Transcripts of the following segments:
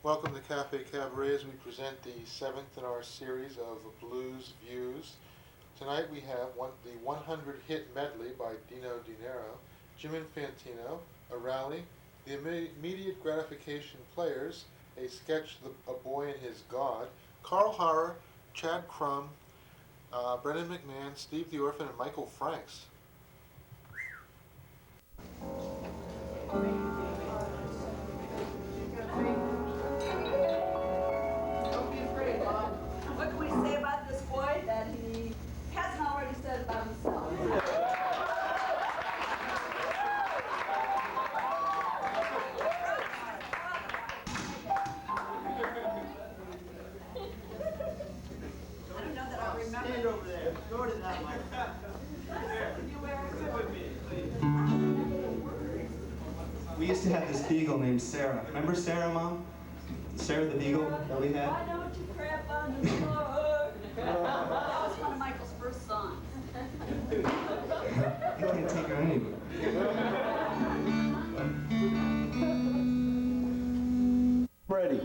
Welcome to Cafe Cabaret as we present the seventh in our series of Blues Views. Tonight we have the 100 Hit Medley by Dino Dinero, Jim Infantino, a rally, the immediate Gratification Players, a sketch, A Boy and His God, Carl Haarer, Chad Crumm, Brenden McMahon, Steve the Orphan, and Michael Franks. What can we say about this boy that he hasn't already said about himself? I don't know that I remember. Stand over there. Go to that mic. We used to have this beagle named Sarah. Remember Sarah, Mom? Sarah the beagle that we had? Why don't you crap on the floor? That was one of Michael's first songs. You can't take her anywhere. Ready.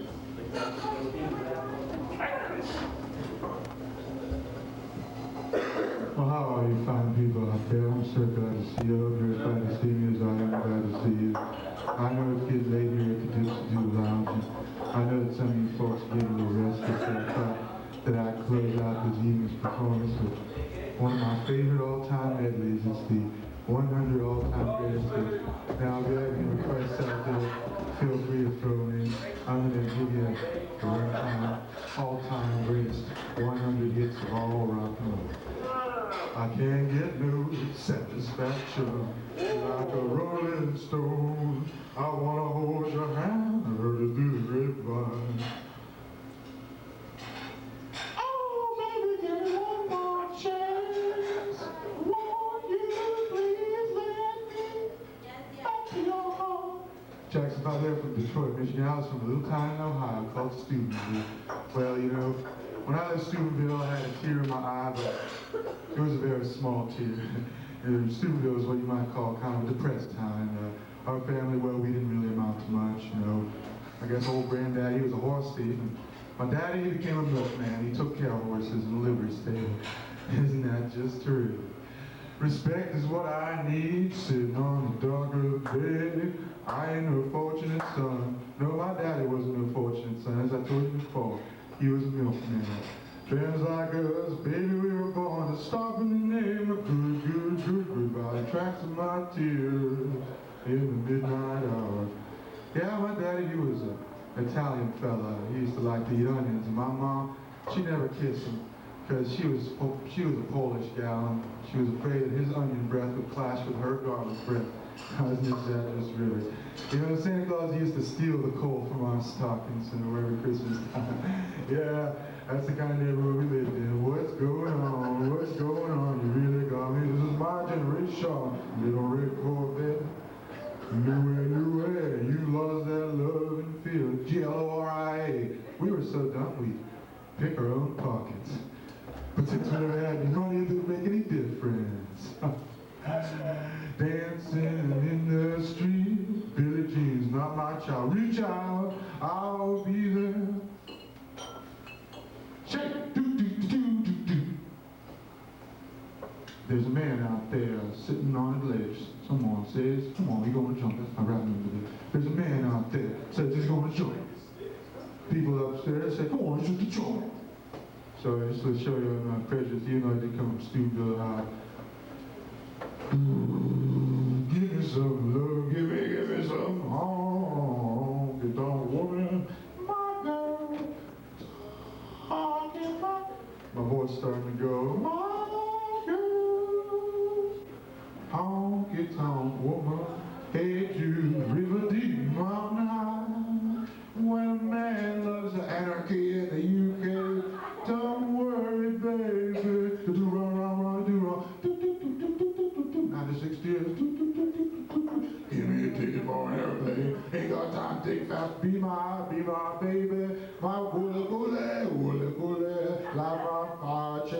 Well, how are you fine people out there? I'm so glad to see you. I hope you're as glad to see me as I am glad to see you. I know it's getting late here at the Dipsy Doo Lounge, and I know that some of you folks are getting a little restless, so I thought that I'd close out this evening's performance with one of my favorite all-time medleys. It's the 100 all-time greatest hits. Now, if you have any requests out there, feel free to throw them in. I'm going to give you a one-time, all-time greatest 100 hits of all rock and roll. I can't get no satisfaction like a rolling stone. I want to hold your hand and heard it through the grapevine. Oh, baby, give me one more chance. Won't you please let me back to your home? Jackson, out there from Detroit, Michigan. I was from a little town in Ohio called Steubenville. Well, you know, when I left Steubenville, I had a tear in my eye, but it was a very small tear. Steubenville was what you might call kind of a depressed time. Our family, well, we didn't really amount to much, you know. I guess old granddaddy was a horse thief, and my daddy became a milkman. He took care of horses in a livery stable. Isn't that just terrific? Respect is what I need, sitting on the dock of the bay. I ain't no fortunate son. No, my daddy wasn't no fortunate son, as I told you before. He was a milkman. Friends like us, baby, we were born to stop in the name of good by the tracks of my tears in the midnight hour. Yeah, my daddy, he was an Italian fella. He used to like to eat onions, and my mom, she never kissed him because she was a Polish gal, and she was afraid that his onion breath would clash with her garlic breath. Isn't that just really? You know, Santa Claus used to steal the coal from our stockings, you know, every Christmas time. Yeah, that's the kind of neighborhood we lived in. What's going on? What's going on? You really got me. This is my generation. Little red Corvette. Newell, you lost that love and feel. Gloria. We were so dumb we pick our own pockets. But since we never had any money, it didn't make any difference. Dancing in the street, Billie Jean's not my child. Reach out, I'll be there. Shake, do, do, do, do, do, do. There's a man out there sitting on a ledge. Someone says, come on, we're gonna jump. That's my right number. There's a man out there says he's gonna jump. People upstairs say, come on, shoot the jump. So just to show you my prejudice, you know, they come from Steubenville High. Give me some love, give me some honky tonk woman, my girl, honky tonk. My voice starting to go, my girl, honky tonk woman, hey Jude, river deep, mountain high. When a man loves the anarchy in the UK, don't worry, baby, do run, run, run, do run, do do do do do do do. 96 years, do do do do do do. Give me a ticket for an airplane. Ain't got time to take fast. Be my baby, my woolly, like my che,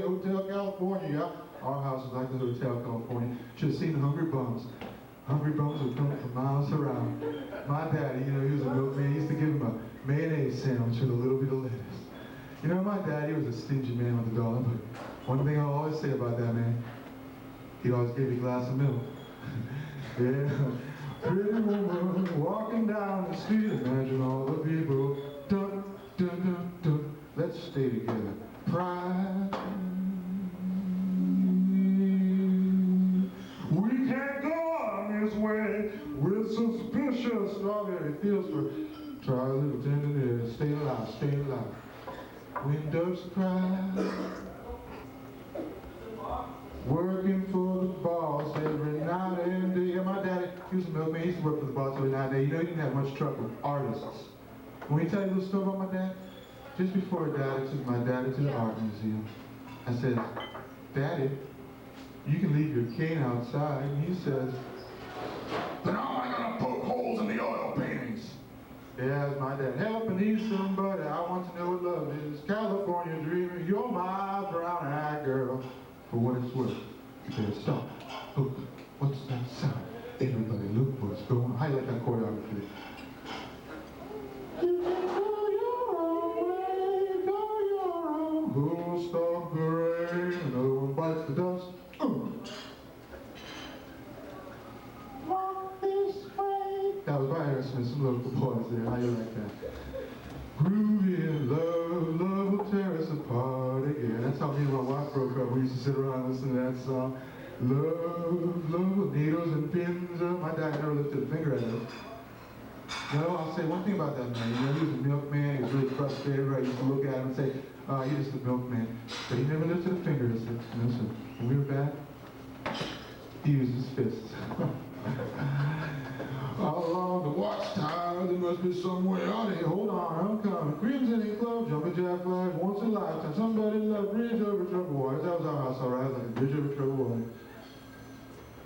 Hotel California. Yeah. Our house is like the Hotel California. Should have seen Hungry Bums. Hungry Bums would come from miles around. My daddy, you know, he was a milkman. He used to give egg sandwich with a little bit of lettuce. You know, my daddy was a stingy man with a dollar, but one thing I'll always say about that man, he always gave me a glass of milk. Yeah, pretty woman walking down the street, imagine all the people, dun, dun, dun, dun. Let's stay together. Pride. We can't go on this way. We're suspicious. Oh, yeah, it feels for try a little tenderness. Stay alive, stay alive. When doves cry. Working for the boss every night and day. Yeah, my daddy, he was a milkman. He used to work for the boss every night and day. You know, he didn't have much trouble with artists. When he tell you a little story about my dad, just before he died, I took my daddy to the art museum. I said, Daddy, you can leave your cane outside. And he says, then how am I gonna poke holes in the oil paintings? Yeah, that's my dad. Help me need somebody. I want to know what love is. California dreaming, you're my brown-eyed girl. For what it's worth, you better stop. Look, what's that sound? Everybody look what's going on. How you like that choreography? You can go your own way, go your own. Who'll stop the rain? No one bites the dust. Walk this way. That was my Aerosmith, some local boys there. How you like that? Groovy love, love will tear us apart again. That's how me and my wife broke up. We used to sit around and listen to that song. Love, love, needles and pins. My dad never lifted a finger at us. You know, I'll say one thing about that man. You know, he was a milkman. He was really frustrated. Right? I used to look at him and say, oh, you're just a milkman. But he never lifted a finger. I said, you know, so when we were bad, he used his fists. Along the watchtower, there must be somewhere on it. Hold on, I'm coming. Crimson and club, jumping jack flags, once in a lifetime. Somebody love bridge over troubled waters. That was our house, all right, like a bridge over troubled water.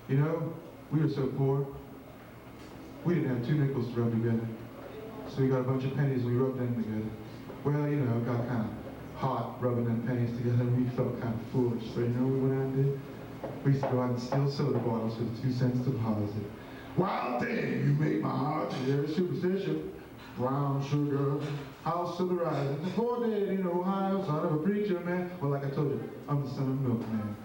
You know, we were so poor. We didn't have 2 nickels to rub together. So we got a bunch of pennies and we rubbed them together. Well, you know, it got kind of hot rubbing them pennies together and we felt kind of foolish. So you know what we went out and did? We used to go out and steal soda bottles for 2 cents deposit. Wild thing, you make my heart share. Superstition, brown sugar, house of the rising. The 4 days in Ohio, son of a preacher man. Well, like I told you, I'm the son of a milkman.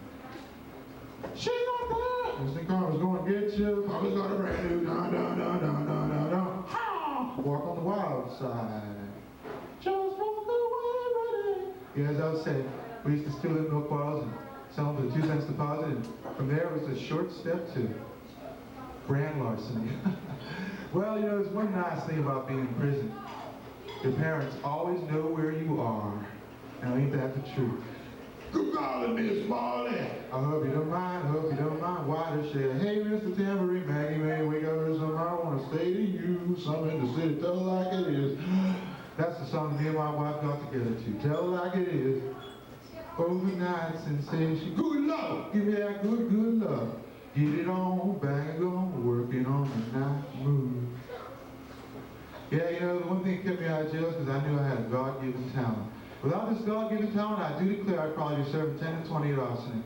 She got that. Mr. Carr was going to get you. Papa's got a brand new dun dun dun dun dun dun dun. Ha! Walk on the wild side. Just walk away, buddy. Yeah, as I was saying, we used to steal the milk bottles and sell them for 2 cents deposit. And from there, it was a short step to grand larceny. Well, you know, there's one nice thing about being in prison. Your parents always know where you are. Now, ain't that the truth? Good golly, Miss Marley. I hope you don't mind, Why to share? Hey, Mr. Tambourine, Maggie, May, wake up or something. I want to say to you something to say, tell it like it is. That's the song me and my wife got together to. Tell it like it is. Overnight sensation. Good love. Give me that good, good love. Get it on, bang it on, working on the night move. Yeah, you know, the one thing that kept me out of jail is because I knew I had a God-given talent. Without this God-given talent, I do declare I'd probably be serving 10 to 20 years arsenic.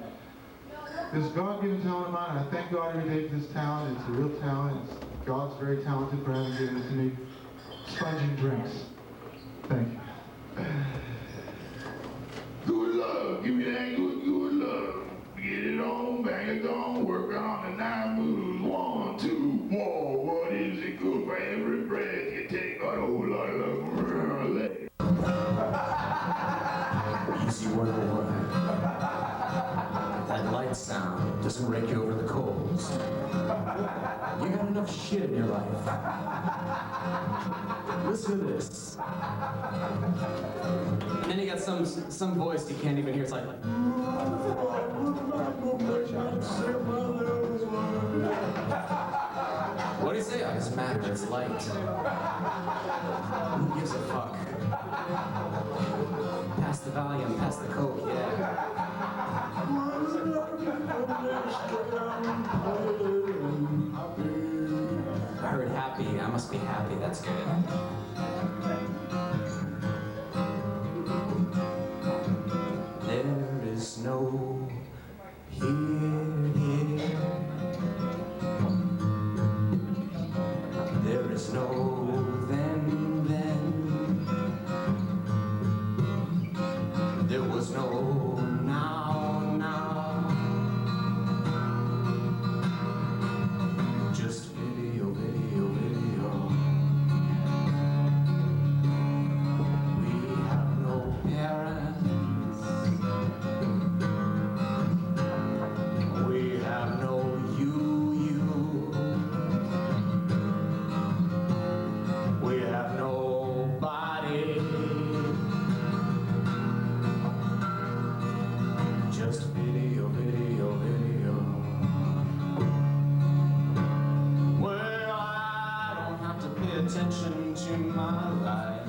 This God-given talent of mine, and I thank God every day for this talent. It's a real talent. God's very talented for having given it to me. Sponging drinks. Thank you. Good love, give me that good, good love. Get it on, bang it on, work on the 9 moves. 1, 2, 4. What is it good for every breath you take? A whole lot of love. Easy word. That light sound doesn't rake you over the coals. You got enough shit in your life. Listen to this. And then you got some voice you can't even hear. It's like what do you say? It doesn't matter. It's light. Who gives a fuck? Pass the volume, pass the coke, yeah. I heard happy. I must be happy. That's good. There is no here. There is no then. listen to my life,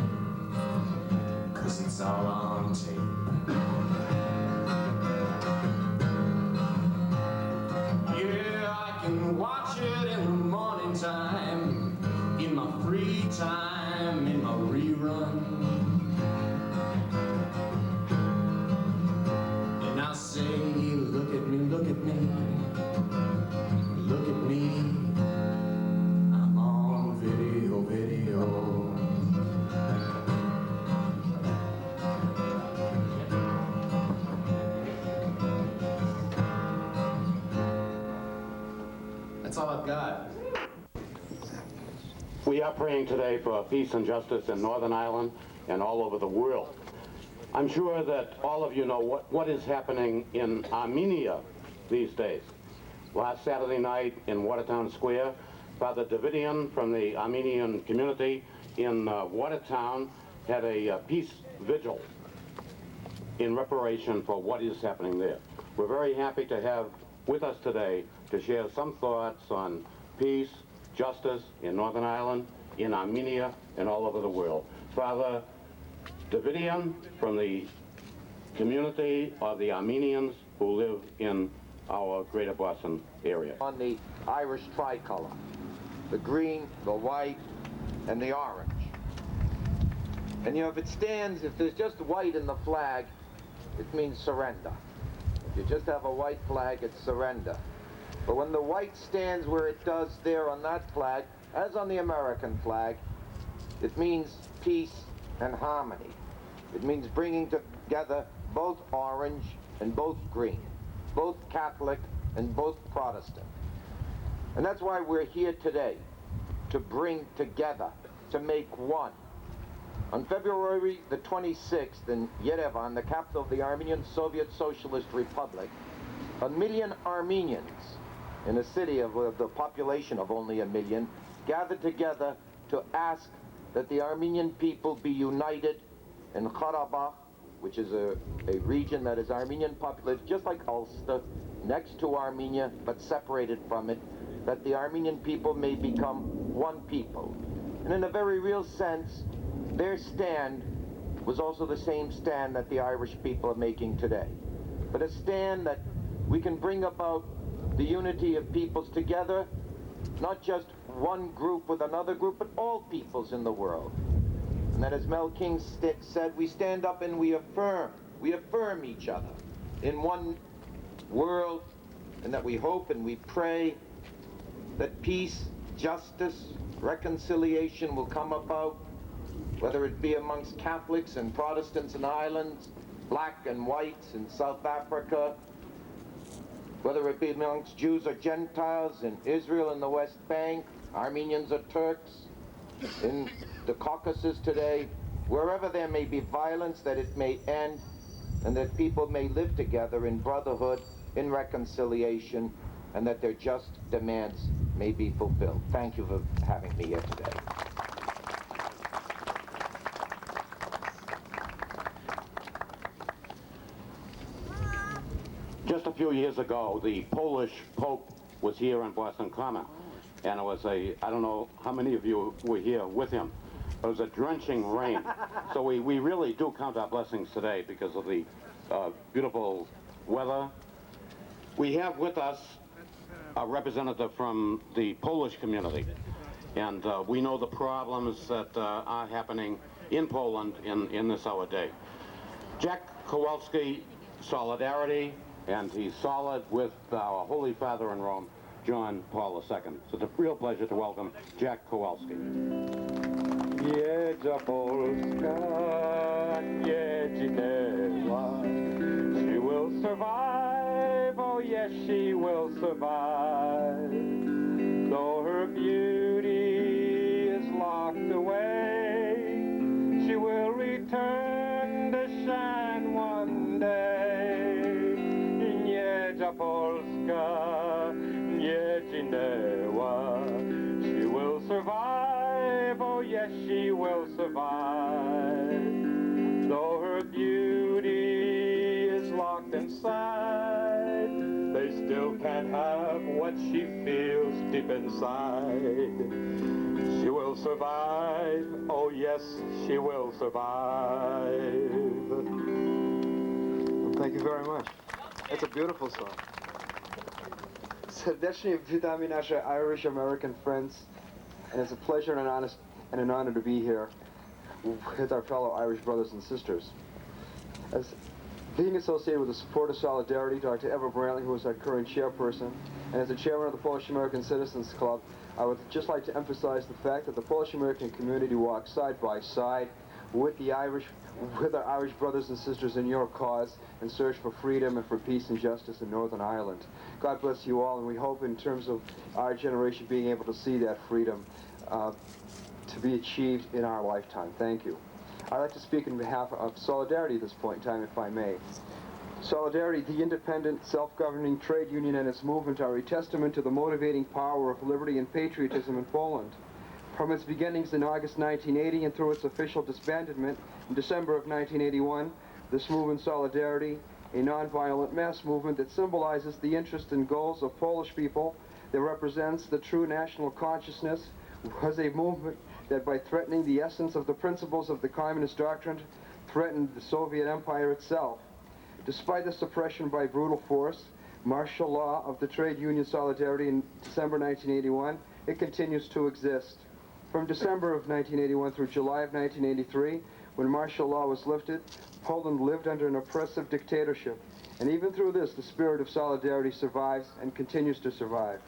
'cause it's all on tape. Yeah, I can watch it in the morning time, in my free time, in my rerun. And I say, look at me, look at me, look at me. I'm on video, video. That's all I've got. We are praying today for peace and justice in Northern Ireland and all over the world. I'm sure that all of you know what is happening in Armenia these days. Last Saturday night in Watertown Square, Father Davidian from the Armenian community in Watertown had a peace vigil in reparation for what is happening there. We're very happy to have with us today to share some thoughts on peace, justice in Northern Ireland, in Armenia, and all over the world. Father Davidian from the community of the Armenians who live in our greater Boston area. On the Irish tricolor, the green, the white, and the orange. And you know, if it stands, if there's just white in the flag, it means surrender. If you just have a white flag, it's surrender. But when the white stands where it does there on that flag, as on the American flag, it means peace and harmony. It means bringing together both orange and both green, both Catholic and both Protestant. And that's why we're here today, to bring together, to make one. On February the 26th in Yerevan, the capital of the Armenian Soviet Socialist Republic, 1 million Armenians in a city of the population of only 1 million gathered together to ask that the Armenian people be united in Karabakh, which is a region that is Armenian populated, just like Ulster, next to Armenia, but separated from it, that the Armenian people may become one people. And in a very real sense, their stand was also the same stand that the Irish people are making today. But a stand that we can bring about the unity of peoples together, not just one group with another group, but all peoples in the world. And that, as Mel King said, we stand up and we affirm each other in one world, and that we hope and we pray that peace, justice, reconciliation will come about, whether it be amongst Catholics and Protestants in Ireland, black and whites in South Africa, whether it be amongst Jews or Gentiles in Israel and the West Bank, Armenians or Turks, in the Caucasus today, wherever there may be violence, that it may end, and that people may live together in brotherhood, in reconciliation, and that their just demands may be fulfilled. Thank you for having me here today. Just a few years ago, the Polish Pope was here on Boston Common, and it was I don't know how many of you were here with him. It was a drenching rain. So we really do count our blessings today because of the beautiful weather. We have with us a representative from the Polish community, and we know the problems that are happening in Poland in this our day. Jack Kowalski, solidarity, and he's solid with our Holy Father in Rome, John Paul II. So it's a real pleasure to welcome Jack Kowalski. Jedzie Polska, jedzineła. She will survive, oh yes, she will survive. Though her beauty is locked away, she will return to shine one day. Jedzie Polska, jedzineła. She will survive, oh yes, she will survive. Though her beauty is locked inside, they still can't have what she feels deep inside. She will survive, oh yes, she will survive. Thank you very much. That's a beautiful song. Serdecznie witamy nasze Irish-American friends, and it's a pleasure and an honor to be here with our fellow Irish brothers and sisters. As being associated with the support of Solidarity, Dr. Eva Brantley, who is our current chairperson, and as the chairman of the Polish American Citizens Club, I would just like to emphasize the fact that the Polish American community walks side by side with our Irish brothers and sisters in your cause and search for freedom and for peace and justice in Northern Ireland. God bless you all, and we hope in terms of our generation being able to see that freedom to be achieved in our lifetime. Thank you. I'd like to speak on behalf of Solidarity at this point in time, if I may. Solidarity, the independent, self-governing trade union and its movement are a testament to the motivating power of liberty and patriotism in Poland. From its beginnings in August 1980 and through its official disbandment in December of 1981, this movement, Solidarity, a non-violent mass movement that symbolizes the interests and goals of Polish people, that represents the true national consciousness, was a movement that by threatening the essence of the principles of the communist doctrine, threatened the Soviet Empire itself. Despite the suppression by brutal force, martial law of the trade union Solidarity in December 1981, it continues to exist. From December of 1981 through July of 1983, when martial law was lifted, Poland lived under an oppressive dictatorship. And even through this, the spirit of Solidarity survives and continues to survive.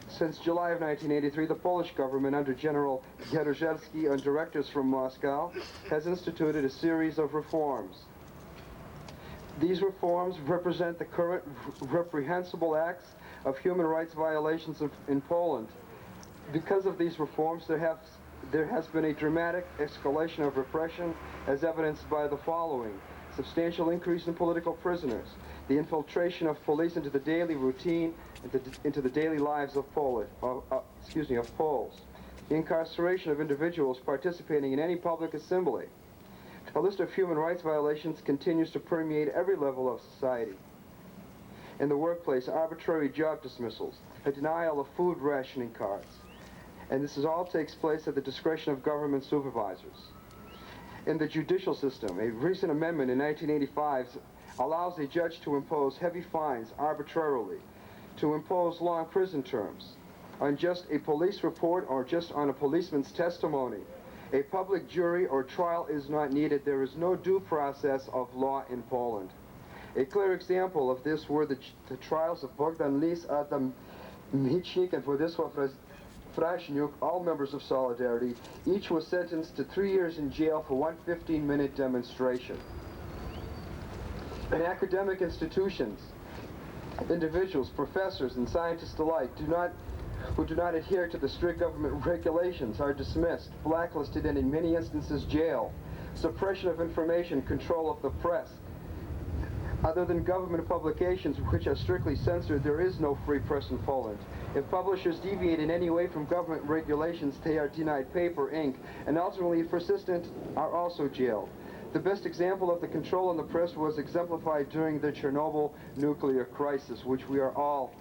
Since July of 1983, the Polish government, under General Jaruzelski and directors from Moscow, has instituted a series of reforms. These reforms represent the current reprehensible acts of human rights violations in Poland. Because of these reforms, there has been a dramatic escalation of repression, as evidenced by the following: substantial increase in political prisoners, the infiltration of police into the daily routine, into the daily lives of Poles, the incarceration of individuals participating in any public assembly. A list of human rights violations continues to permeate every level of society. In the workplace, arbitrary job dismissals, a denial of food rationing cards, and this all takes place at the discretion of government supervisors. In the judicial system, a recent amendment in 1985 allows a judge to impose heavy fines arbitrarily, to impose long prison terms on just a police report or just on a policeman's testimony. A public jury or trial is not needed. There is no due process of law in Poland. A clear example of this were the trials of Bogdan Lis, Adam Michnik, and Władysław Fraśniuk, all members of Solidarity. Each was sentenced to 3 years in jail for one 15-minute demonstration. In academic institutions, individuals, professors, and scientists alike who do not adhere to the strict government regulations are dismissed, blacklisted, and in many instances jailed. Suppression of information, control of the press. Other than government publications which are strictly censored, there is no free press in Poland. If publishers deviate in any way from government regulations, they are denied paper, ink, and ultimately, if persistent, are also jailed. The best example of the control on the press was exemplified during the Chernobyl nuclear crisis, which we are all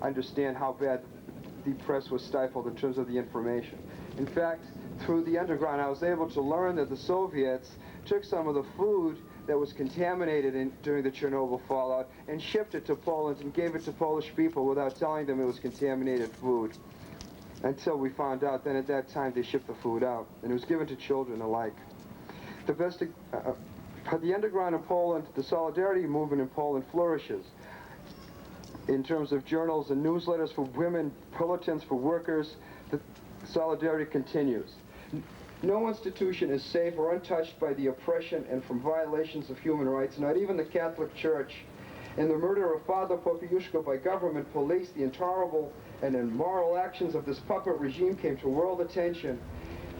understand how bad the press was stifled in terms of the information. In fact, through the underground, I was able to learn that the Soviets took some of the food that was contaminated during the Chernobyl fallout and shipped it to Poland and gave it to Polish people without telling them it was contaminated food. Until we found out, then at that time they shipped the food out, and it was given to children alike. The underground in Poland, the Solidarity movement in Poland flourishes in terms of journals and newsletters for women, bulletins for workers. The Solidarity continues. No institution is safe or untouched by the oppression and from violations of human rights, not even the Catholic Church. In the murder of Father Popiełuszko by government police, the intolerable and immoral actions of this puppet regime came to world attention.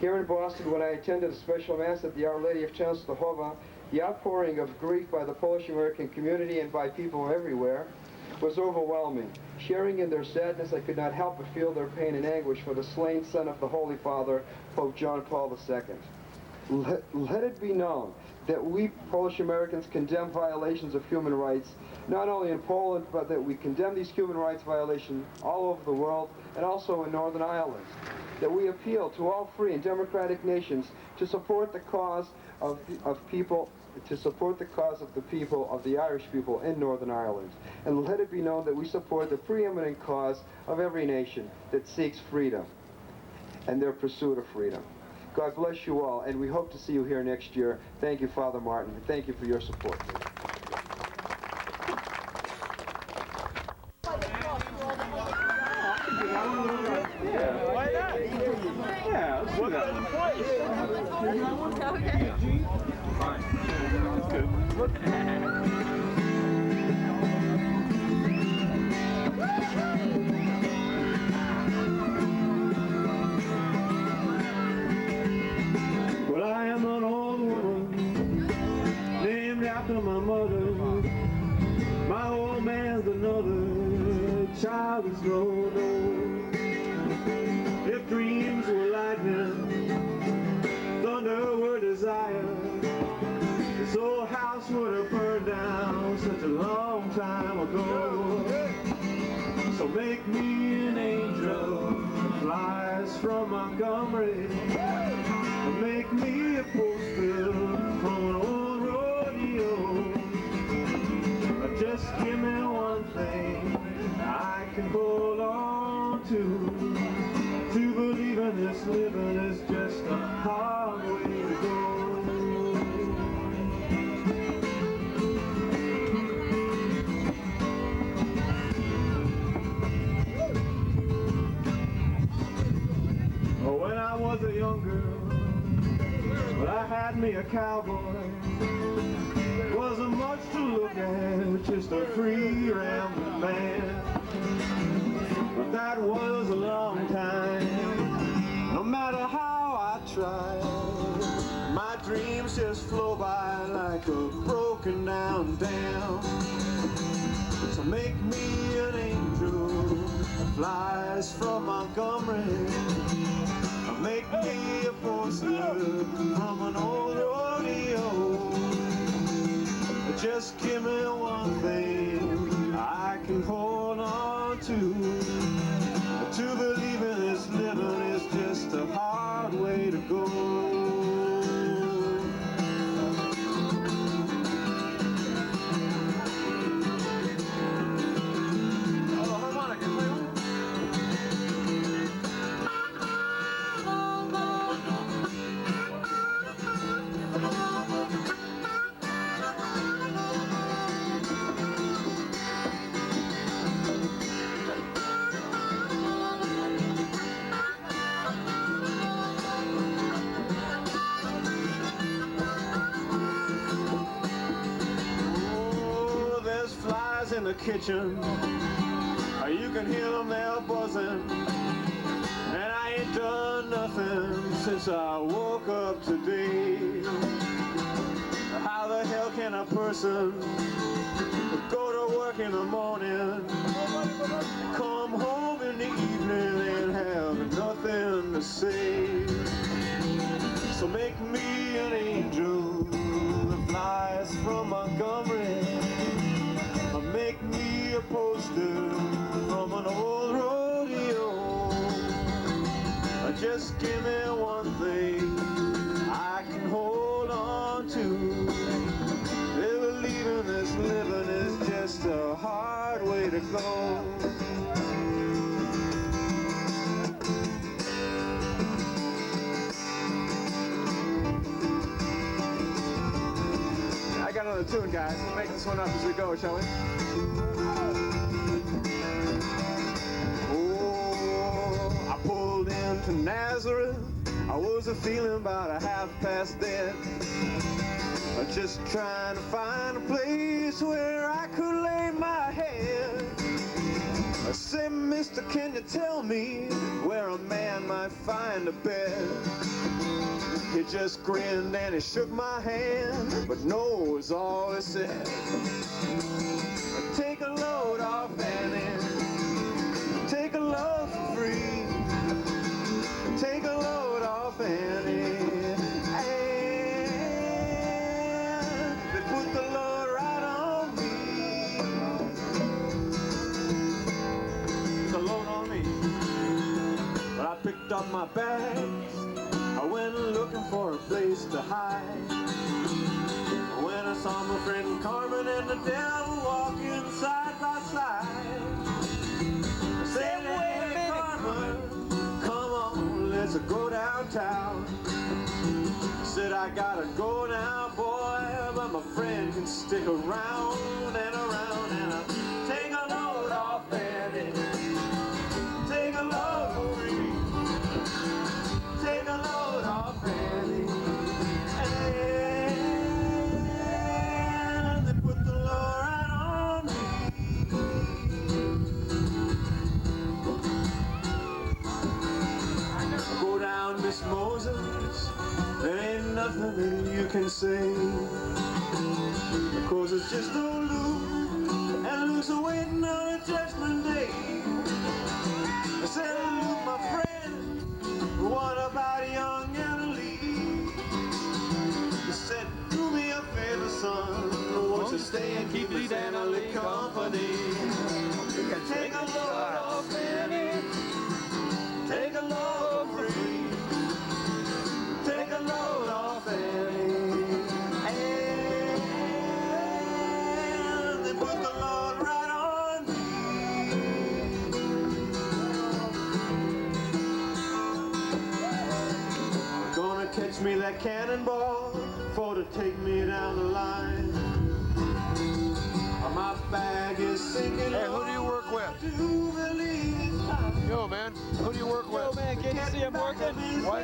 Here in Boston, when I attended a special mass at the Our Lady of Częstochowa, the outpouring of grief by the Polish American community and by people everywhere was overwhelming. Sharing in their sadness, I could not help but feel their pain and anguish for the slain son of the Holy Father, Pope John Paul II. Let it be known that we Polish Americans condemn violations of human rights, not only in Poland, but that we condemn these human rights violations all over the world and also in Northern Ireland. That we appeal to all free and democratic nations to support the cause of people, to support the cause of the people, of the Irish people in Northern Ireland. And let it be known that we support the preeminent cause of every nation that seeks freedom and their pursuit of freedom. God bless you all, and we hope to see you here next year. Thank you, Father Martin. Thank you for your support. Well, I am an old woman named after my mother. My old man's another child is grown old. If dreams were lightning, thunder were desire, this old house would have burned down such a long time ago. So make me an angel that flies from Montgomery. Make me a poster from an old rodeo. Just give me one thing I can hold on to believe in this living is just a hard way to go. Oh, when I was a young girl, well, I had me a cowboy. Wasn't much to look at, just a free rambling man. But that was a long time. No matter how I tried, my dreams just flow by like a broken down dam. So make me an angel that flies from Montgomery. Make me a poster from an old rodeo. Just give me one thing I can hold on to believe in this living is just a hard way to go. Oh, harmonica, play one. In the kitchen, you can hear them there buzzing, and I ain't done nothing since I woke up today. How the hell can a person go to work in the morning, come home in the evening and have nothing to say? So make me an angel that flies from Montgomery. Make me a poster from an old rodeo. Just give me one thing I can hold on to. Believing this living is just a hard way to go. I got another tune, guys. We'll make this one up as we go, shall we? Oh, I pulled into Nazareth. I was feeling about a half past dead. Just trying to find a place where I could lay my head. I said, mister, can you tell me where a man might find a bed? He just grinned and he shook my hand, but no was all he said. Take a load off Annie, take a load for free. Take a load off Annie, my bags. I went looking for a place to hide. When I saw my friend Carmen and the devil walking side by side, I said, wait a minute, Carmen, come on, let's go downtown. I said, I gotta go now, boy, but my friend can stick around and around, and I'll take a load off Annie, take a load free, take a load off Annie, and they put the load right on me. Go down, Miss Moses, there ain't nothing that you can say, 'cause it's just old Luke, and Luke's waiting on a judgment day. I said, Luke, my friend, what about young Annalie? He said, do me a favor, son, won't you stay and keep Miss Annalie company? Take a load off Annie, take a load free, take a load off Annie, and they put the load right on me. Gonna catch me that cannonball for to take me down the line. My bag is sinking. Hey, who do you work with? Yo, man, who do you work with? Yo, man, can you see I'm working? What?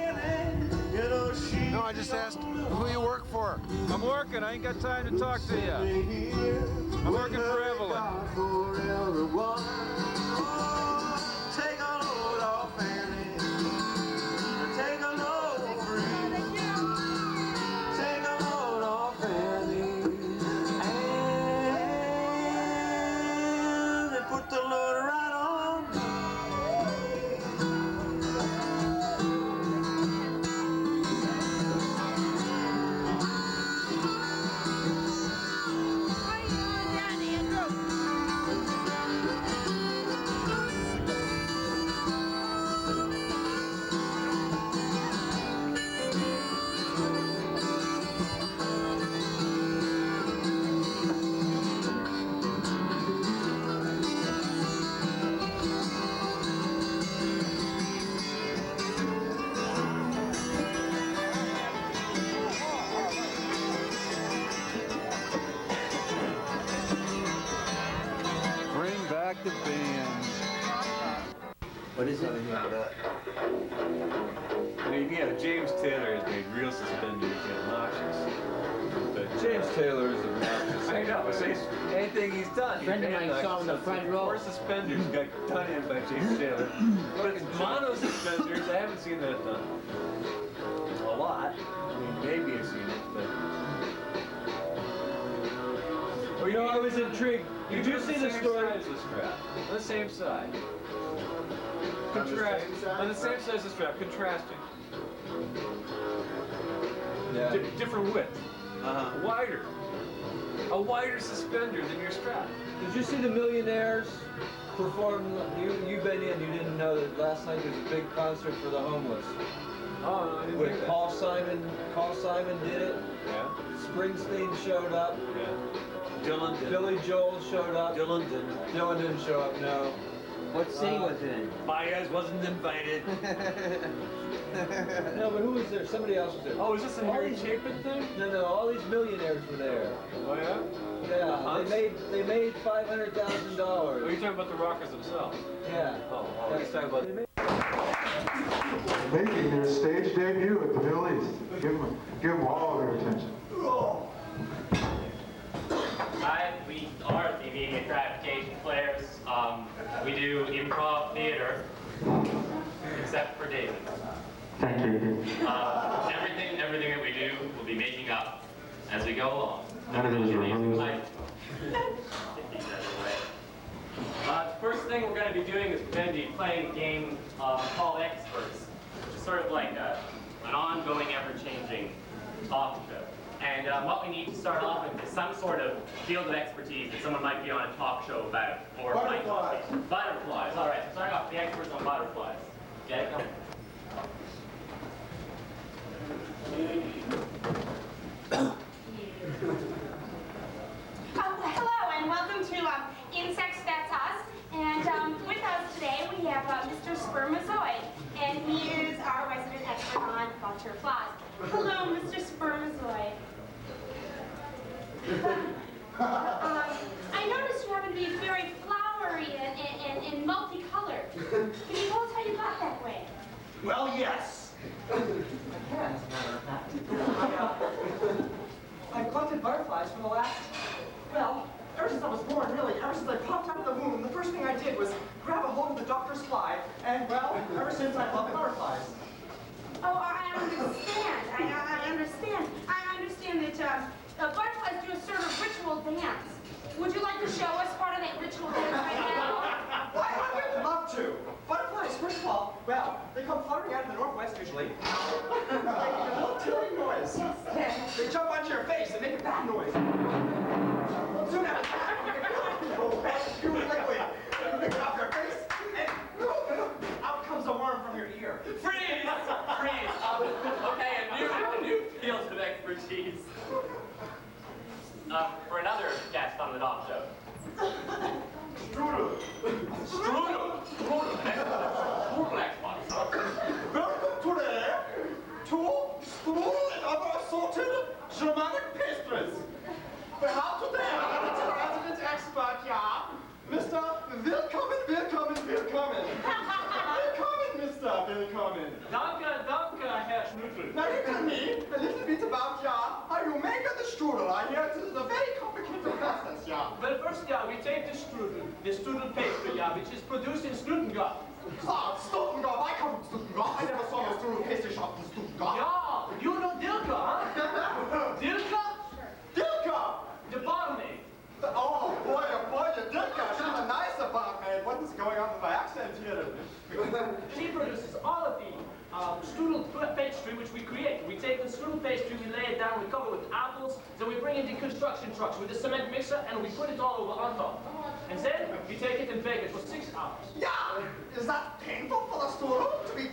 No, I just asked who you work for. I'm working. I ain't got time to talk to you. I'm working for Evelyn. Take a load off Annie. Take a load free. Take a load off Annie. And they put the load right on me. Bring back the band. What is it? Yeah, James Taylor has made real suspenders obnoxious. But James Taylor is obnoxious. I know. Anything he's done. A friend of mine saw him in the front row. Four suspenders got done in by James Taylor. But it's mono suspenders. I haven't seen that done. A lot. I mean, maybe I've seen it, but. Well, you know, I was intrigued. Did you see the story? As the strap. On the same side. Contrast. On the same side as the strap. Contrasting. Yeah. Different width. Wider. A wider suspender than your strap. Did you see the Millionaires perform? You've been in. You didn't know that last night there was a big concert for the homeless. Oh, no, I didn't With think that. Paul Simon did it. Yeah. Springsteen showed up. Yeah. Dylan did. Billy Joel showed up. Dylan didn't. Dylan didn't show up. No. What city was it in? Baez wasn't invited. No, but who was there? Somebody else was there. Oh, is this a Harry Chapin thing? No, all these millionaires were there. Oh yeah? Yeah, they made $500,000. Oh, you're talking about the rockers themselves? Yeah. Oh, he's talking about. Making their stage debut at the Middle East. Give them all their attention. Hi, we are the Gratification Players. We do improv theater, except for David. Thank you. Everything that we do, we'll be making up as we go along. None of those are First thing we're going to be doing is we're going to be playing a game called Experts, which is sort of like an ongoing, ever-changing talk show. And what we need to start off with is some sort of field of expertise that someone might be on a talk show about. Or Butterflies. Butterflies. All right, so starting off with the experts on butterflies. Get it? Hello, Mr. Spermazoid. I noticed you happen to be very flowery and multicolored. Can you tell us how you got that way? Well, yes. I can, as a matter of fact. I've collected butterflies for the last, well, ever since I was born, really. Ever since I popped out of the womb, the first thing I did was grab a hold of the doctor's fly, and, well, ever since I love butterflies. Oh, I understand. I understand. I understand that butterflies do a sort of ritual dance. Would you like to show us part of that ritual dance right now? Why, I would love to. Butterflies, first of all, well, they come fluttering out of the northwest usually. They make a little tilting noise. Yes. They jump onto your face and make a bad noise. Soon after that, you liquid. You pick it off your face, and out comes a worm from your ear. Freeze! Freeze! Okay, a new field of expertise. For another guest on the dog show. Strudel. Strudel! Strudel! Strudel expert. Welcome today to strudel and other assorted Germanic pastries. We have today our resident expert, yeah, Mr. Willkommen, Willkommen, Willkommen. Willkommen, Mr. Willkommen. Danke, Herr Schnüffel. Now you tell me a little bit about, yeah, how you make the strudel. I hear it is a very complicated process, yeah. Well, first, we take the strudel pastry, which is produced in Stuttgart. Stuttgart, I come from Stuttgart. I never saw a strudel pastry shop in Stuttgart. Yeah, you know Dilka, huh? Dilka? Dilka! The barmaid. Oh boy, Dilka, she's a nice barmaid. What is going on with my accent here? She produces all of the strudel pastry which we create. We take the strudel pastry, we lay it down, we cover it with apples, then we bring it in construction trucks with a cement mixer, and we put it all over on top. And then we take it and bake it for 6 hours. Yeah! Is that painful for the strudel to be,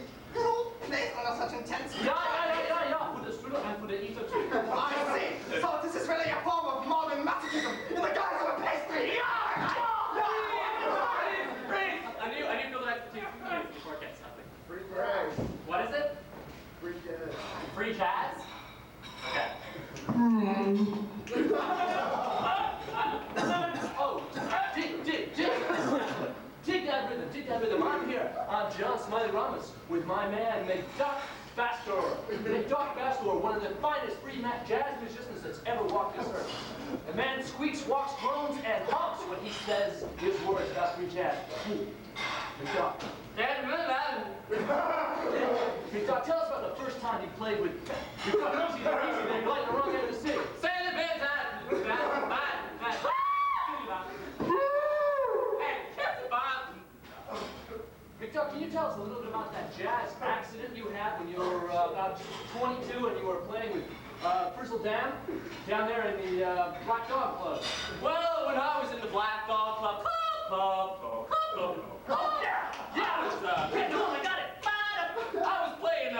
placed under such intense heat? Yeah, for the strudel and for the eater too. I see. So this is really a form of modern masochism in the guise of a pastry. Freeze! A new field of expertise before it gets something. Free jazz. What is it? Free jazz. Free jazz? Okay. Oh, dig that rhythm. I'm here. I'm John Smiley Ramos with my man McDuck Bastor. McDuck Bastor, one of the finest free jazz musicians that's ever walked this earth. The man squeaks, walks, groans, and honks when he says his words about free jazz. McDuck. McDuck, tell us about the first time you played with McDuck. Easy there, you're like the wrong end of the stick. Say the bit McDuck, can you tell us a little bit about that jazz accident you had when you were about 22 and you were playing with Frizzle Dam down there in the Black Dog Club? Well, when I was in the Black Dog Club, I got it. I was playing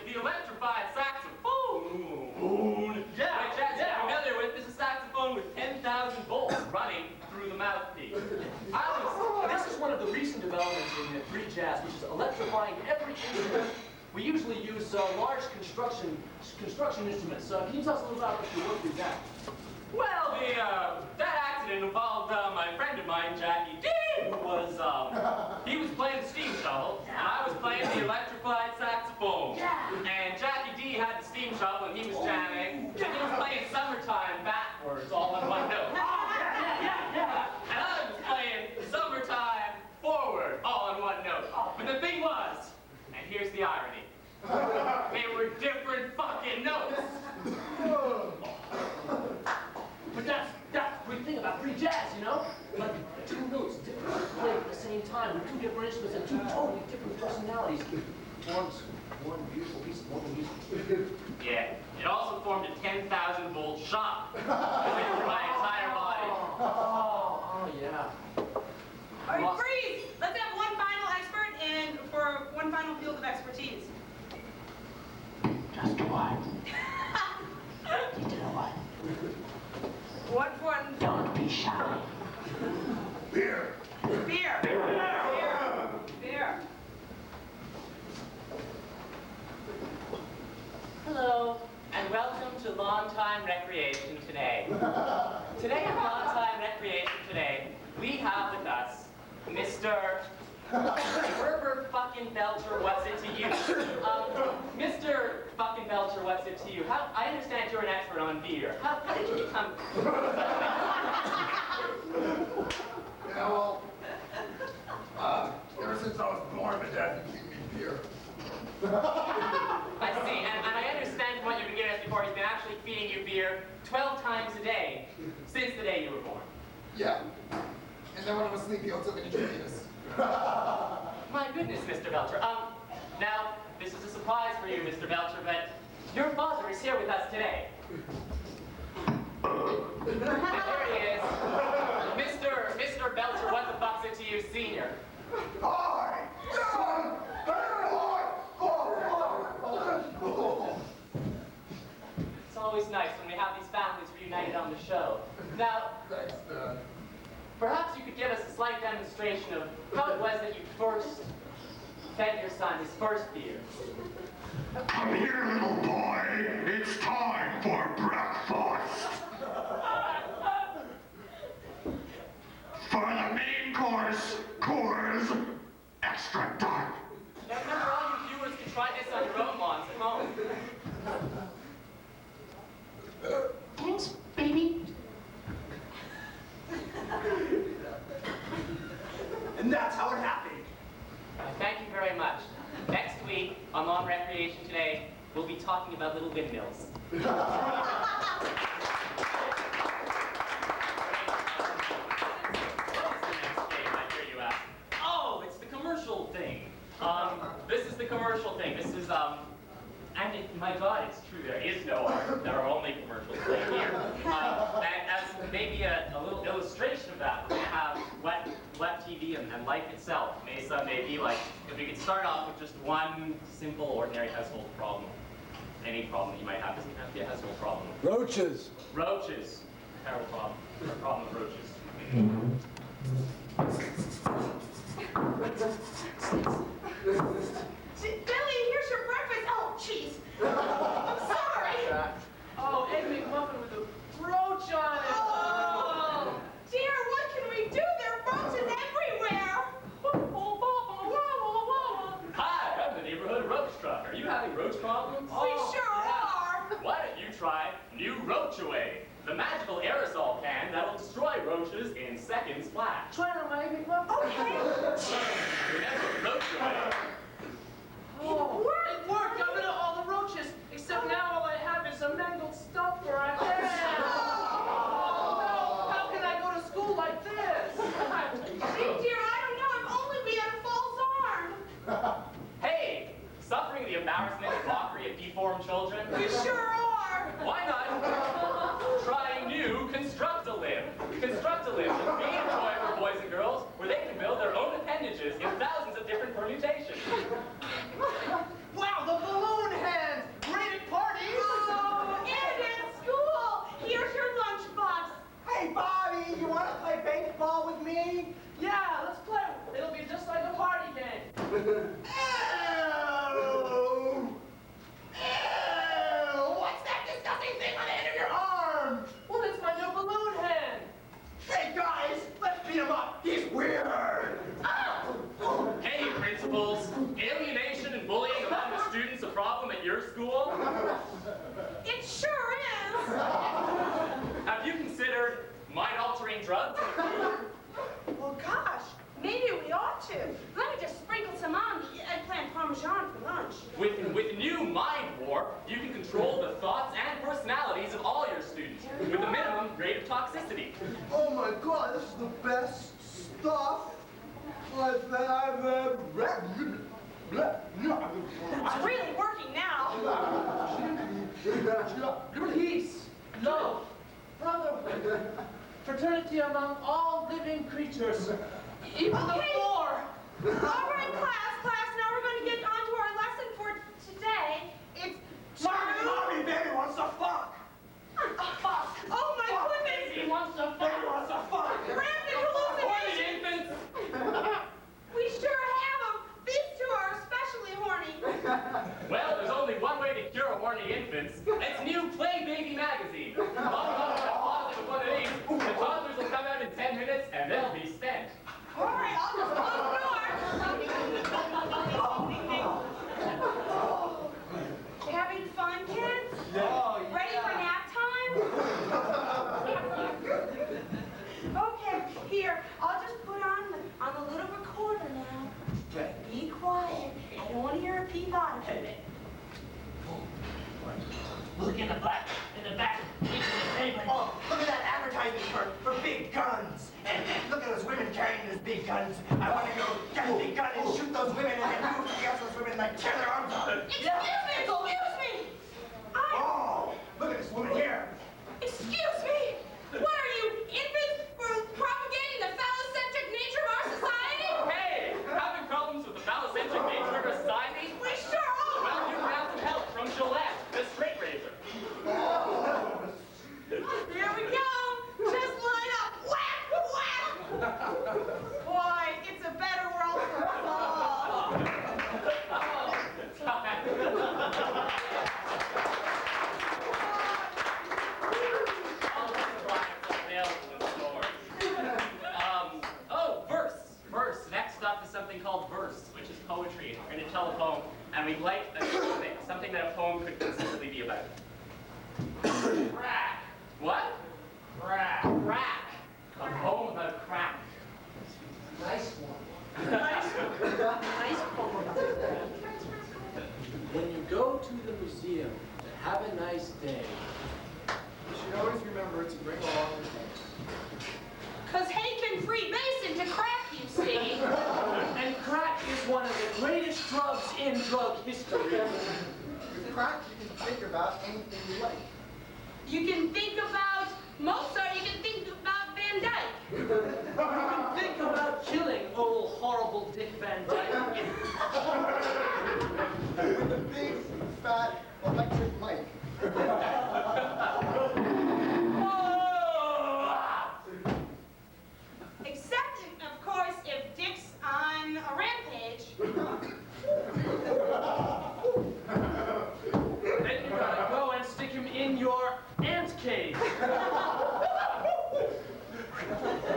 the electrified saxophone. Yeah. Familiar with this is a saxophone with 10,000 volts running through the mouthpiece. This is one of the recent developments in free jazz, which is electrifying every instrument. We usually use large construction instruments. Can you tell us a little about what you worked with that? Well, that accident involved my friend of mine, Jackie D, who was, he was playing the steam shovel, and I was playing the electrified saxophone. And Jackie D had the steam shovel, and he was jamming, and he was playing Summertime backwards, all in one note. And I was playing Summertime forward, all in one note. But the thing was, and here's the irony, they were different fucking notes. But that's the great thing about free jazz, you know? Like two notes played at the same time with two different instruments and two totally different personalities. Forms one beautiful piece of modern music. Yeah, it also formed a 10,000 volt shock through my entire body. Oh, yeah. All right, freeze! Let's have one final expert and for one final field of expertise. Just what? You do what? What one? Don't be shy. Beer. Beer. Hello. Lawn-Time Recreation Today. Today at Lawn-Time Recreation Today, we have with us Mr. Herbert fucking Belcher, what's it to you? Mr. fucking Belcher, what's it to you? I understand you're an expert on beer. How did you become such an expert? Yeah, well, ever since I was born, my dad would feed me beer. I see, and I understand from what you've been giving us before, he's been actually feeding you beer 12 times a day since the day you were born. Yeah. And then when I was sleepy, I took an intravenous. My goodness, Mr. Belcher. Now, this is a surprise for you, Mr. Belcher, but your father is here with us today. And here he is, Mr. Belcher, what the fuck's it to you, Senior? Hi! Son! It's always nice when we have these families reunited on the show. Now, thanks, Dad. Perhaps you could give us a slight demonstration of how it was that you first fed your son his first beer. Come here, little boy. It's time for breakfast. For the main course, Coors Extra Dark. Now remember, all you viewers can try this on your own lawns at home. Thanks, baby. And that's how it happened. Thank you very much. Next week on Lawn Recreation Today, we'll be talking about little windmills. Oh, it's the commercial thing. This is the commercial thing. This is, my God, it's true, there is no art. There are only commercials played here. And as maybe a little illustration of that, we're going to have web TV and life itself may someday be like, if we could start off with just one simple, ordinary household problem. Any problem that you might have doesn't have to be a household problem. Roaches. Roaches. Terrible problem. A problem with roaches. Billy, here's your breakfast. Oh, jeez. I'm sorry. Oh, egg McMuffin with a roach on it. Oh, dear, what can we do? There are roaches everywhere. Hi, I'm the neighborhood roach truck. Are you having roach problems? We sure are. Why don't you try New Roach Away, the magical aerosol can that will destroy roaches in seconds flat. Try it on my egg McMuffin. Okay. Remember, Roach Away. Oh, it worked. Got rid of all the roaches, except now all I have is a mangled stump for a hand. Oh, no. How can I go to school like this? Dear, I don't know. If only we had a false arm. Hey, suffering the embarrassment and mockery of deformed children? We sure are. Why not try new Construct-A-Limb? Construct-A-Limb is a free toy for boys and girls where they can build their own appendages in thousands of different permutations. Wow, the balloon hand! Great at parties! Oh, and at school. Here's your lunchbox. Hey, Bobby, you want to play baseball with me? Yeah, let's play. It'll be just like a party game. Ew! Ew! What's that disgusting thing on the end of your arm? Well, it's my new balloon hand. Hey, guys, let's beat him up. He's weird. Hey, principals, alienation and bullying among the students a problem at your school? It sure is. Have you considered mind-altering drugs in the food? Well, gosh, maybe we ought to. Let me just sprinkle some on the eggplant parmesan for lunch. With new Mind Warp, you can control the thoughts and personalities of all your students with a minimum rate of toxicity. Oh my God, this is the best stuff that I've read. It's really working now. Peace, love, brotherhood, fraternity among all living creatures, even the poor. All right, class, now we're going to get on to our lesson for today. It's Mommy, baby wants to fuck. fuck. Oh my goodness. He wants to Baby wants to fuck. Rampant hallucinations. We sure have them. These two are especially horny. Well, there's only one way to cure horny infants. It's a new Play Baby magazine. Long enough to closet with one of these. The toddlers will come out in 10 minutes and they'll be spent. All right, I'll just close the door. Having fun, kids? Yeah. Ready for nap time? Okay, here, I'll just put on the little recorder now. Okay. Be quiet. I don't want to hear a peep out of it. Look in the back. Oh, look at that advertisement for big guns. And look at those women carrying those big guns. I want to go get a big gun and shoot those women and then move against those women and like tear their arms off. Excuse me! Oh, look at this woman here. Excuse me! What are you, infants, for propagating the phallocentric nature of our society? Hey, having problems with the phallocentric nature of our society? We sure are! Well, you can have some help from Gillette, the straight razor. Here we go! Just line up! Whack! Whack! Boy, it's a better world for us all. Verse. Next up is something called verse, which is poetry. We're going to tell a poem, and we'd like something that a poem could consistently be about. Crack. What? Crack. Crack. A poem about crack. Nice one. Nice poem. When you go to the museum to have a nice day, You should always remember to bring along your things. Cause Hank and Freemason to crack, you see. and crack is one of the greatest drugs in drug history. With crack, you can think about anything you like. You can think about Mozart, you can think about Van Dyke. You can think about killing old horrible Dick Van Dyke. With a big, fat, electric mic. Except, of course, if Dick's on a rampage. Then you gotta go and stick him in your ant cage.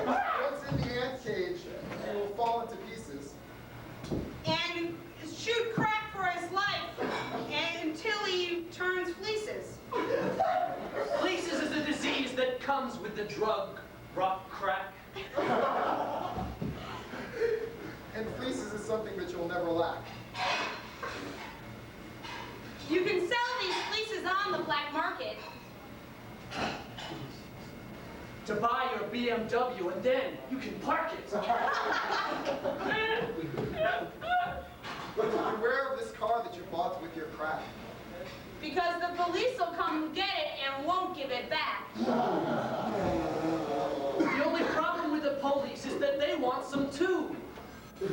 Once in the ant cage, he will fall into pieces. And shoot crack for his life until he turns fleeces. Fleeces is a disease that comes with the drug, rock crack. And fleeces is something that you'll never lack. You can sell these fleeces on the black market. To buy your BMW, and then you can park it. Beware of this car that you bought with your crack. Because the police will come get it and won't give it back. The only problem with the police is that they want some too. And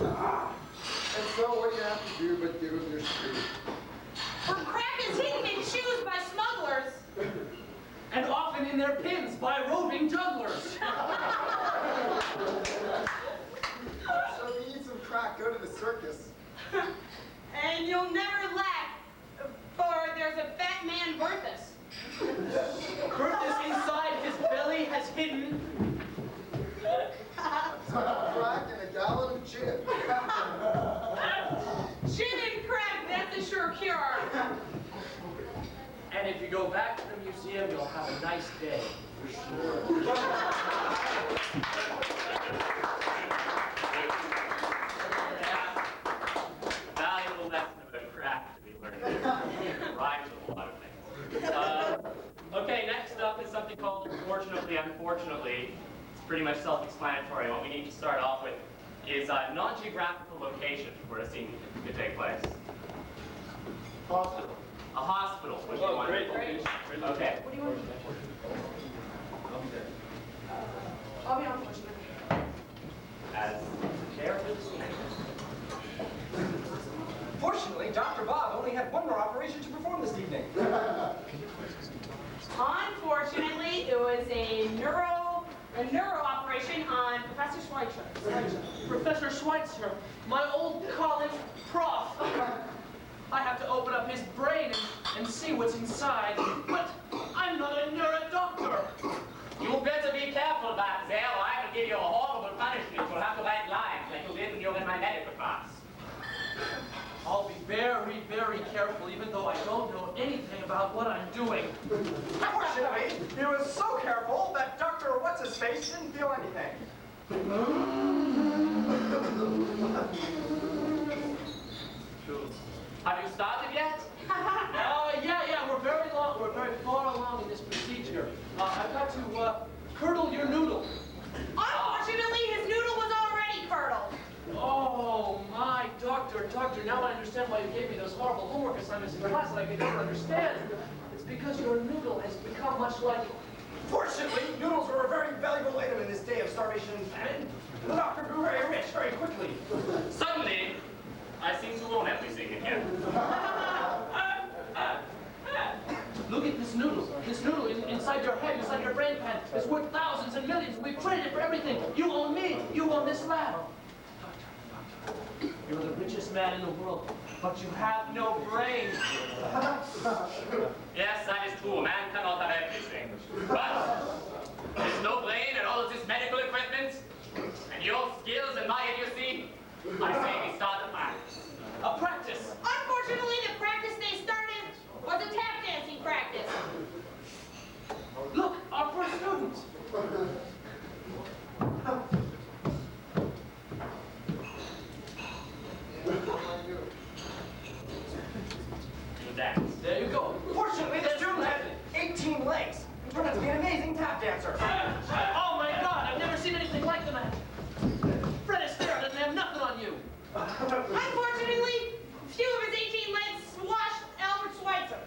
so what do you have to do but give them your street? For crack is hidden in shoes by smugglers. And often in their pins by roving jugglers. So if you need some crack, go to the circus. And you'll never lack, for there's a fat man Berthus. Berthus inside his belly has hidden Crack and a gallon of gin. Gin and crack, that's a sure cure. And if you go back to the museum, you'll have a nice day, for sure. Valuable lesson about crack to be learned. Rhymes with a lot of things. Okay, next up is something called Fortunately, Unfortunately. It's pretty much self-explanatory. What we need to start off with is a non-geographical location where a scene could take place. Hospital. A hospital. What do you want? Great. Okay. What do you want? I'll be unfortunate. As care for the scene. Fortunately, Dr. Bob only had one more operation to perform this evening. Unfortunately, it was a neuro operation on Professor Schweitzer. Professor Schweitzer, my old college prof. I have to open up his brain and see what's inside. But very, very careful, even though I don't know anything about what I'm doing. Unfortunately, he was so careful that Dr. What's-His-Face didn't feel anything. Have you started yet? Yeah, we're very far along in this procedure. I've got to curdle your noodle. Unfortunately, his noodle was already curdled. Oh, my doctor, now I understand why you gave me those horrible homework assignments in class that I could never understand. It's because your noodle has become much like... Fortunately, noodles were a very valuable item in this day of starvation and famine. The doctor grew very rich very quickly. Suddenly, I seem to own everything again. Look at this noodle. This noodle inside your head, inside your brain pan, is worth thousands and millions. We've traded it for everything. You own me. You own this lab. You're the richest man in the world, but you have no brain. Yes, that is true. A man cannot have everything. But there's no brain and all of this medical equipment, and your skills and my idiocy, I say we start a practice. A practice? Unfortunately, the practice they started was a tap dancing practice. Look, our first student. There you go. Fortunately, the student had 18 legs and turned out to be an amazing tap dancer. Oh my God, I've never seen anything like them. Fred Astaire doesn't have nothing on you. Unfortunately, few of his 18 legs squashed Albert Schweitzer.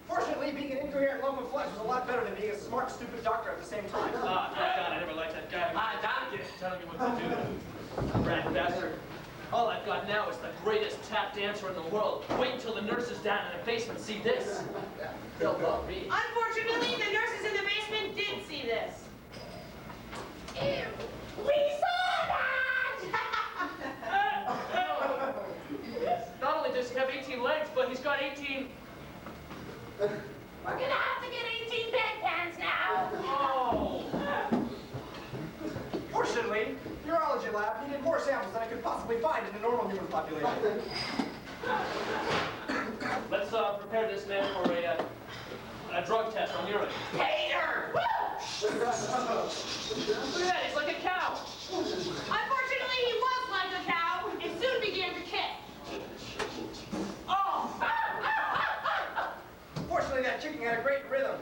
Fortunately, being an incoherent lump of flesh was a lot better than being a smart, stupid doctor at the same time. Oh, God, I never liked that guy. Danke, telling me what to do. Rat bastard. All I've got now is the greatest tap dancer in the world. Wait until the nurses down in the basement see this. They'll love me. Unfortunately, the nurses in the basement did see this. Ew. We saw that! Not only does he have 18 legs, but he's got 18... We're gonna have to get 18 bedpans now. Oh. Fortunately, the urology lab needed more samples than I could possibly find in the normal human population. Let's prepare this man for a drug test on urine. Peter! Woo! Look at that, he's like a cow. Unfortunately, he was like a cow and soon began to kick. Oh! Fortunately, that chicken had a great rhythm.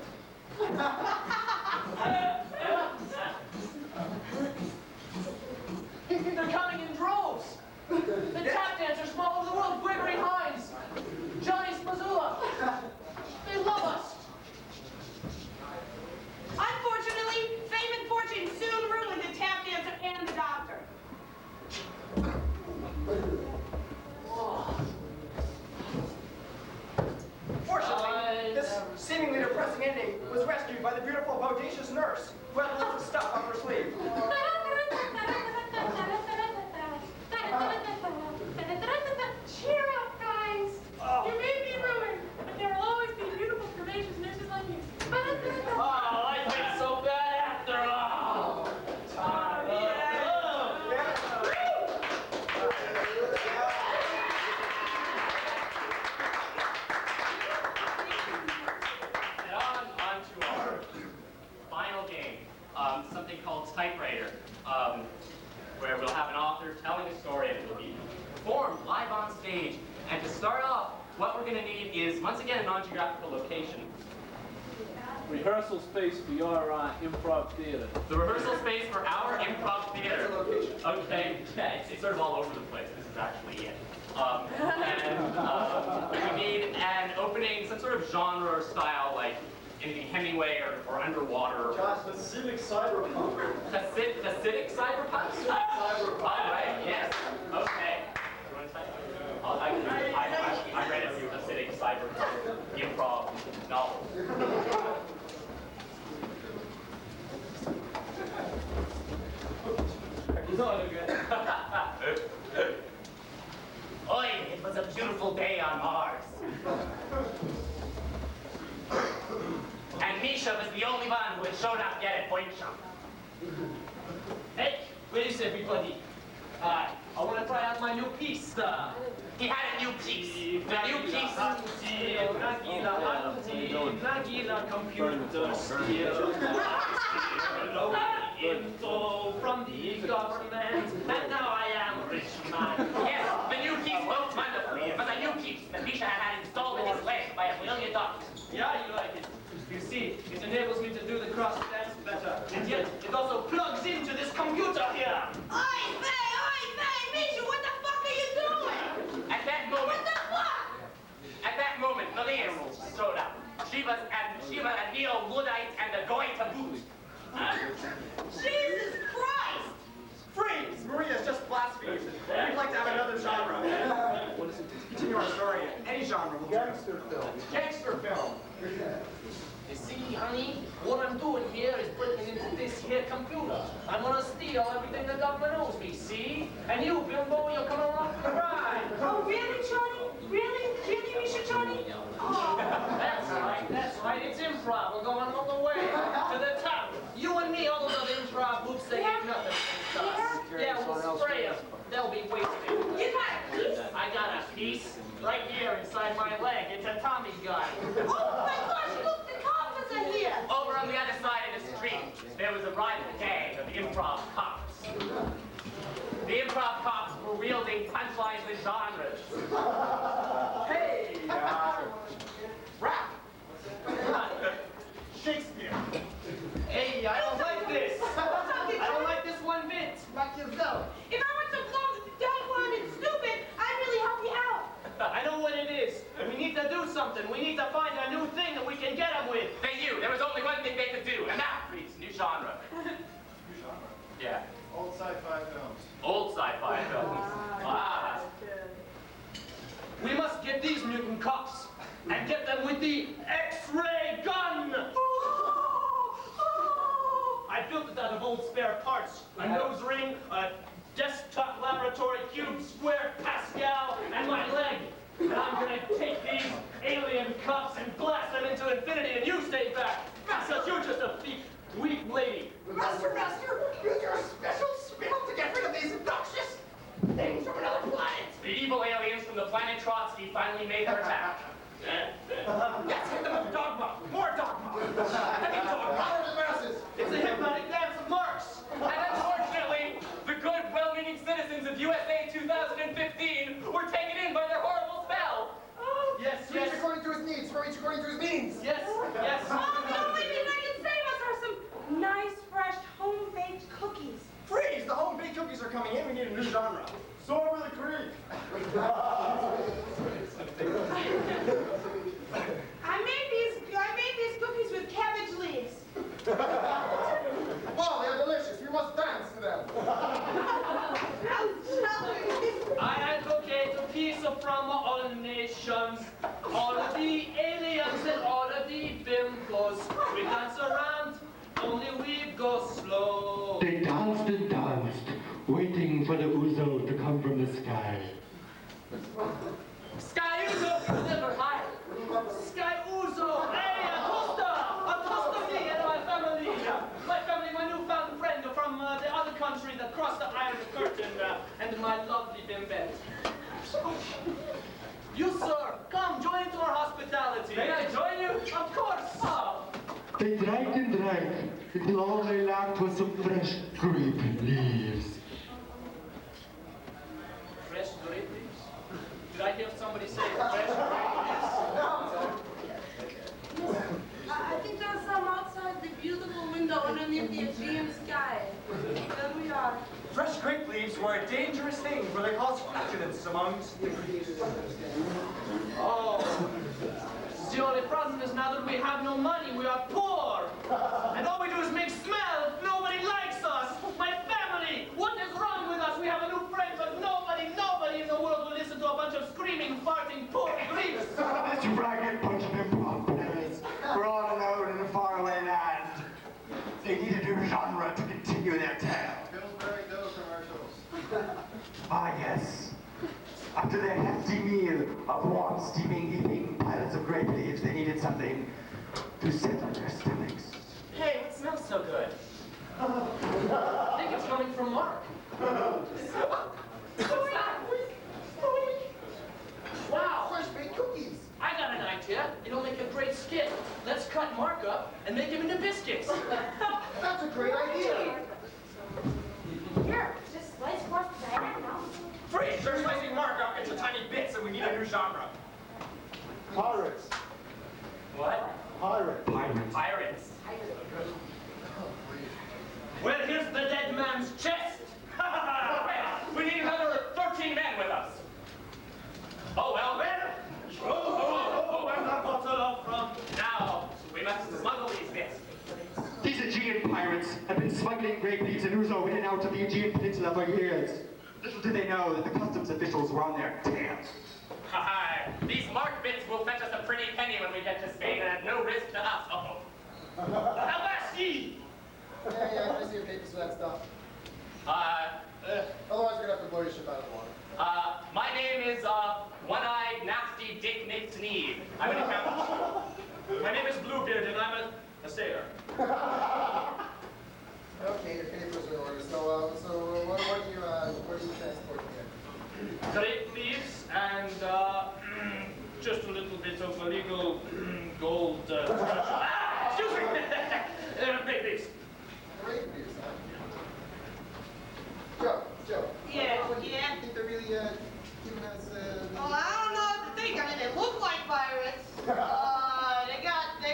They're coming in droves. The tap dancers from all over the world, Gregory Hines, Johnny Spazula. They love us. Unfortunately, fame and fortune soon ruined the tap dancer and the doctor. Fortunately, this seemingly depressing ending was rescued by the beautiful, bodacious nurse who had lots of stuff up her sleeve. Cheer up, guys. You may be ruined, but there will always be beautiful, curvaceous nurses like you. Oh, life ain't so bad after all. And on to our final game, something called Typewriter, where we'll have an author telling a story and it will be performed live on stage. And to start off, what we're going to need is, once again, a non-geographical location. Rehearsal space for your improv theater. The rehearsal space for our improv theater. Okay, yeah, it's sort of all over the place. This is actually it. We need an opening, some sort of genre or style, like anything Hemingway or underwater. Josh, Hasidic cyberpunk. Hasidic cyberpunk? All right, yes. Okay. I read a few Hasidic cyberpunk improv novels. Oi, it was a beautiful day on Mars. And Misha was the only one who had shown up yet at Point Jump. Where is everybody? I want to try out my new piece. He had a new piece. A new piece. Nagila computer skill. Info from the government. And now I am a rich man. Yes, the new piece worked wonderfully. But the new piece that Misha had installed in his leg by $1 million. Yeah, you like it. You see, it enables me to do the cross dance better. And yet, it also plugs into this computer here. Oi, Misha, what the fuck are you doing? At that moment, What the fuck? at that moment, Maria showed up. She was a neo-Woodite and a going to boot. Jesus Christ! Freeze! Maria's just blasphemed. We'd like to have another genre. Continue our story. Any genre will do. Gangster film. Gangster film. You see, honey, what I'm doing here is breaking into this here computer. I'm gonna steal everything the government owes me, see? And you, Bimbo, you'll come along for the ride. Oh, really, Johnny? Really, Misha, Johnny? Oh. That's right, it's improv. We're going all the way to the top. You and me, all those other improv groups, they ain't nothing against us. Yeah, we'll spray them. They'll be wasted. You got a piece? I got a piece right here inside my leg. It's a Tommy gun. Oh my gosh, look, the cops are here! Over on the other side of the street, there was a rival gang of improv cops. The improv cops were wielding punchlines with genres. Hey, rap. Shakespeare. Hey, I don't like this. I don't like this one bit. Rock yourself. If I were so dumb and stupid, I'd really help you out. I know what it is. We need to do something. We need to find a new thing that we can get them with. They knew there was only one thing they could do, and that, please, new genre. New genre? Yeah. Old sci-fi films. Old sci-fi films. Ah. We must get these mutant cops and get them with the X-ray gun. I built it out of old spare parts. A nose ring, a desktop laboratory cube, square Pascal, and my leg. And I'm gonna take these alien cops and blast them into infinity, and you stay back. Because you're just a weak lady. Master, use your special spell to get rid of these obnoxious things from another planet. The evil aliens from the planet Trotsky finally made their attack. Let's hit them with dogma. More dogma. Heavy dogma. Power to the masses. It's the hypnotic dance of Marx. And unfortunately, the good, well-meaning citizens of USA 2015 were taken in by their horrible spell. Yes, For each according to his needs, for each according to his means. Yes. Oh, the only thing that can save us are some nice, fresh, home-baked cookies. Freeze! The home-baked cookies are coming in. We need a new genre. So over the creek. I made these cookies with cabbage leaves. Wow, they're delicious. We must dance to them. I advocate a peace from all nations, all of the aliens and all of the bimbos. We dance around, only we go slow. They danced and danced, waiting for the Uzo to come from the sky. Sky Uzo, never high. Sky Uzo, hey, a toast to me and my family. My newfound friend from the other country that crossed the Iron Curtain, and my lovely bimbette. You, sir, come join into our hospitality. May I join you? Of course. Oh. They drank and drank, until all they lacked was some fresh grape leaves. Fresh grape leaves? Did I hear somebody say fresh grape leaves? I think there's some outside the beautiful window underneath the Aegean sky. There we are. Fresh grape leaves were a dangerous thing, for they cause flatulence amongst the Greeks. Oh. The only problem is now that we have no money, we are poor. And all we do is make smell. Nobody likes us. My family, what is wrong with us? We have a new friend, but nobody in the world will listen to a bunch of screaming, farting, poor Greeks. This ragged bunch of improv players were all alone in a faraway land. They need a new genre to continue their tale. Pillsbury Dough commercials. Ah, yes. After their hefty meal of warm, steaming, heaping piles of grape leaves, they needed something to settle their stomachs. Hey, what smells so good? I think it's coming from Mark. What's that? Wow. Fresh baked cookies. I got an idea. It'll make a great skit. Let's cut Mark up and make him into biscuits. That's a great idea. Here, just slice across the diagonal. Freeze! They're slicing Mark up into tiny bits and we need a new genre. Pirates. What? Pirates. Pirates. Well, here's the dead man's chest. We need another 13 men with us. Oh, well, then. And a bottle of rum. Now, we must smuggle these bits. These Aegean pirates have been smuggling grape leaves and ouzo in and out of the Aegean Peninsula for years. Little did they know that the customs officials were on their tails. These mark bits will fetch us a pretty penny when we get to Spain and at no risk to us. Uh-oh. Albaski! Yeah, I see your papers for that stuff. Otherwise, we're gonna have to blow your ship out of the water. My name is, One-Eyed Nasty Dick Nick Sneed. I'm an accountant. My name is Bluebeard and I'm a sailor. Okay, your papers are in order. So, what do you transport here? Grape leaves and, just a little bit of illegal gold, excuse me! Grape leaves. Grape leaves, huh? Joe. Yeah. What do you think they're really, giving us, Well, I don't know what to think. I mean, they look like pirates. They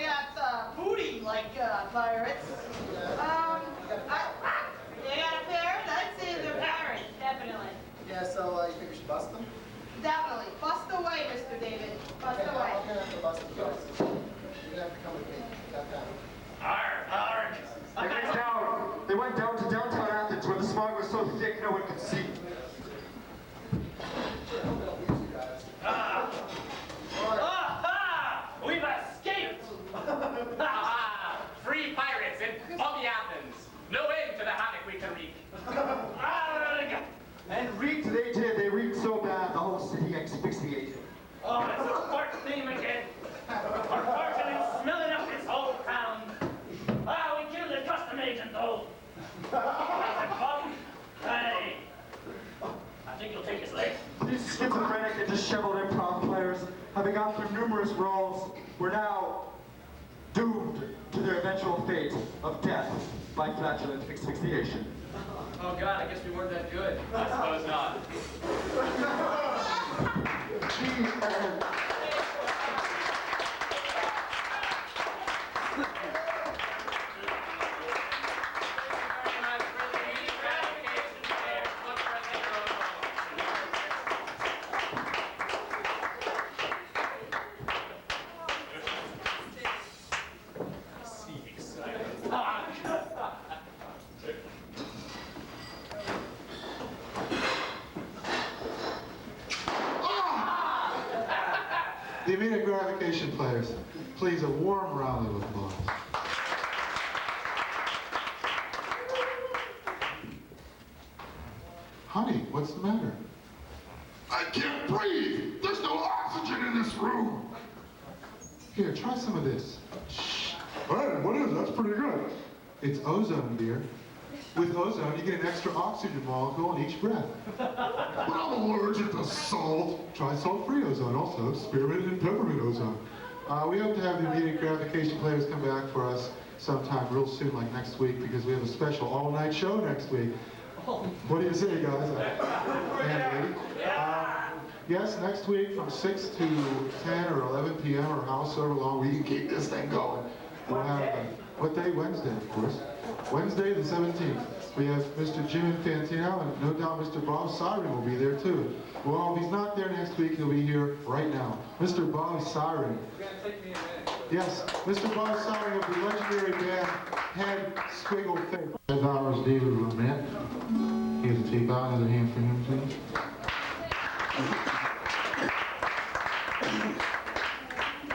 got booty like pirates. They got a pair. I'd say they're pirates, definitely. Yeah, so, you think we should bust them? Definitely. Bust away, Mr. David. Bust Okay, away. I'm gonna have to bust them first. You're gonna have to come with me. Got that. Arr. They went down. They went down to downtown Athens where the smog was so thick no one could see. We've escaped! Free pirates in foggy Athens. No end to the havoc we can wreak. And reeked they did. They reeked so bad the whole city asphyxiated. Oh, it's a fart theme again. We're farting and smelling up this whole town. We killed the custom agent, though. Hey, I think you'll take his leg. These schizophrenic and disheveled improv players, having gone through numerous roles, were now doomed to their eventual fate of death by flatulent asphyxiation. Oh, God, I guess we weren't that good. I suppose not. The immediate gratification players, please a warm round of applause. Honey, what's the matter? I can't breathe. There's no oxygen in this room. Here, try some of this. Hey, what is it? That's pretty good. It's ozone, dear. With ozone, you get an extra oxygen molecule in each breath. But I'm allergic to salt. Try salt-free ozone also, spearmint and peppermint ozone. We hope to have the immediate gratification players come back for us sometime real soon, like next week, because we have a special all-night show next week. What do you say, guys? And lady? Yes, next week from 6 to 10 or 11 p.m. or however long we can keep this thing going. We'll have, what day? Wednesday, of course. Wednesday the 17th. We have Mr. Jim Infantino, and no doubt Mr. Bob Siren will be there too. Well, if he's not there next week, he'll be here right now. Mr. Bob Siren. It's gonna take me a minute. Yes, Mr. Bob Siren of the legendary band Head Squiggle Face. $5 David Lamette. Here's a tape out. Another hand for him, please.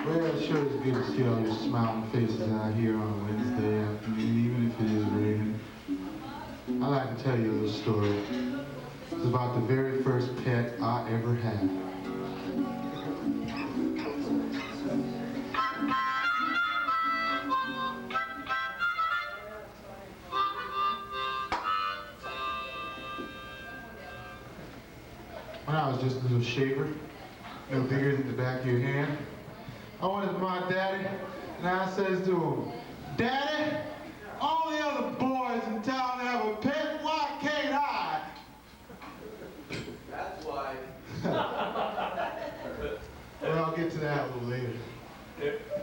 Well, it sure is good to see all your smiling faces out here on a Wednesday afternoon, even if it is raining. I'd like to tell you a little story. It's about the very first pet I ever had. was just a little shaver, no bigger than the back of your hand. I went to my daddy, and I says to him, "Daddy, all the other boys in town have a pet, why can't I?" That's why. Well, I'll get to that a little later.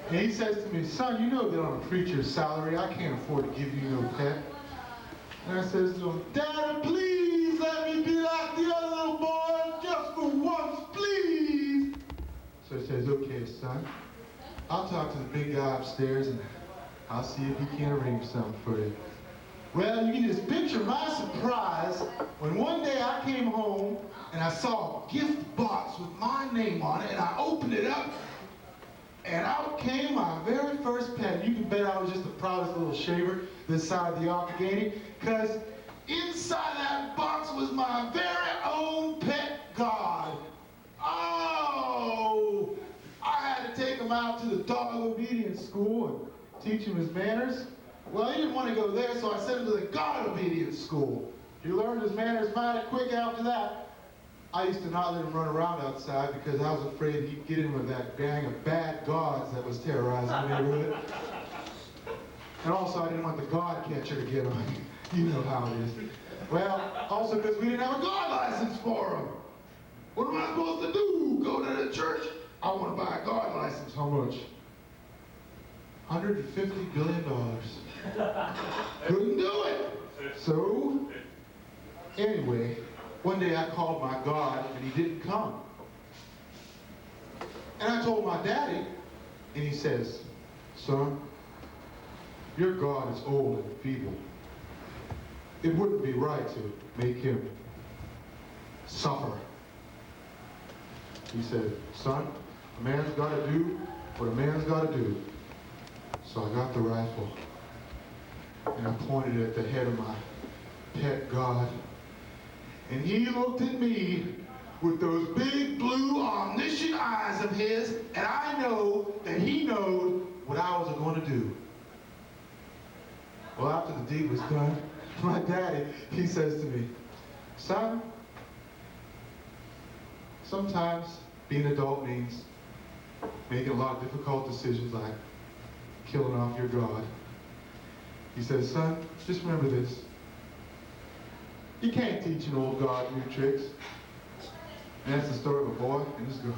And he says to me, "Son, you know that on a preacher's salary, I can't afford to give you no pet." And I says to him, "Daddy, please let me be like the other little boys just for once, please." So he says, "Okay, son, I'll talk to the big guy upstairs and I'll see if he can arrange something for you." Well, you can just picture my surprise when one day I came home and I saw a gift box with my name on it, and I opened it up, and out came my very first pet. You can bet I was just the proudest little shaver this side of the Allegheny, because inside that box was my very own pet god. Oh, I had to take him out to the dog obedience school and teach him his manners. Well, he didn't want to go there, so I sent him to the God obedience school. He learned his manners mighty quick after that. I used to not let him run around outside because I was afraid he'd get in with that gang of bad gods that was terrorizing the neighborhood. And also, I didn't want the god catcher to get him. You know how it is. Well, also because we didn't have a god license for him. What am I supposed to do? Go to the church? I want to buy a god license. How much? $150 billion. Couldn't do it. So, anyway, one day I called my God and he didn't come. And I told my daddy, and he says, "Son, your God is old and feeble. It wouldn't be right to make him suffer." He said, "Son, a man's got to do what a man's got to do." So I got the rifle, and I pointed it at the head of my pet god. And he looked at me with those big blue omniscient eyes of his, and I know that he knowed what I was going to do. Well, after the deed was done, my daddy, he says to me, "Son, sometimes being an adult means making a lot of difficult decisions like killing off your God." He says, "Son, just remember this. You can't teach an old god new tricks." And that's the story of a boy and his God.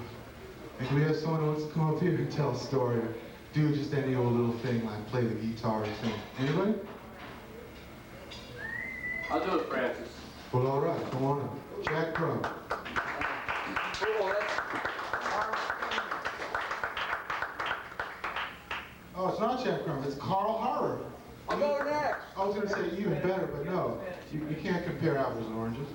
And can we have someone who wants to come up here and tell a story or do just any old little thing like play the guitar or sing? Anybody? I'll do it, Francis. Well, all right, come on up. Jack Crumm. Oh, it's not Jack Crumm, it's Carl Haarer. I'll go next. I was going to say even better, but no. You can't compare apples and oranges.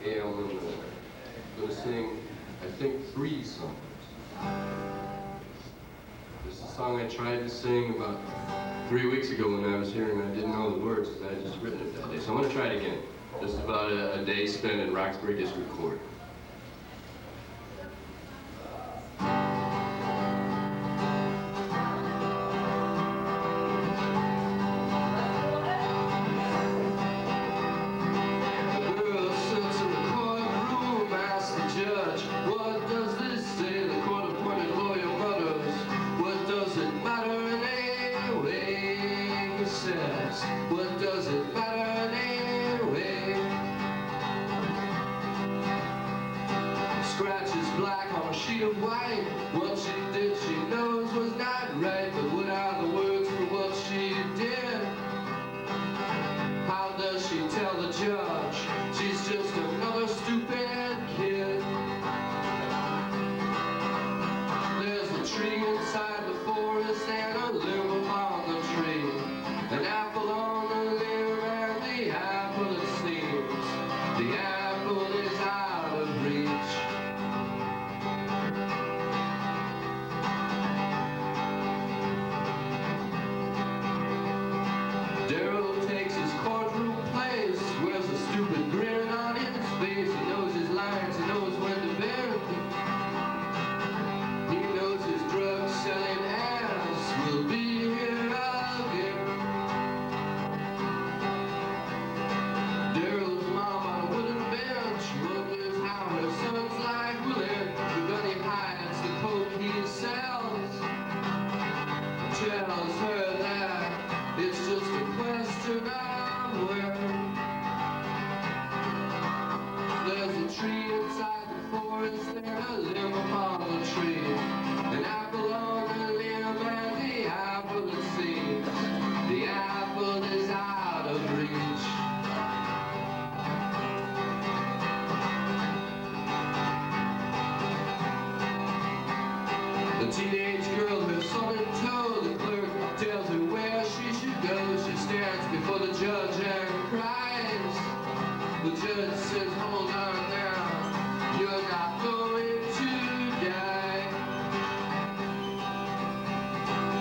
Yeah, I'm gonna sing, I think, 3 songs. This is a song I tried to sing about 3 weeks ago when I was here and I didn't know the words because I had just written it that day. So I'm gonna try it again. This is about a day spent in Roxbury District Court. What does it matter anyway? tells her that it's just a question of when. There's a tree inside the forest and a limb upon the tree, an apple on the limb and the apple it seems the apple is out of reach. The teenage girl has son in tow. The clerk tells her where she should go. She stands before the judge and cries. The judge says, hold on now, you're not going to die.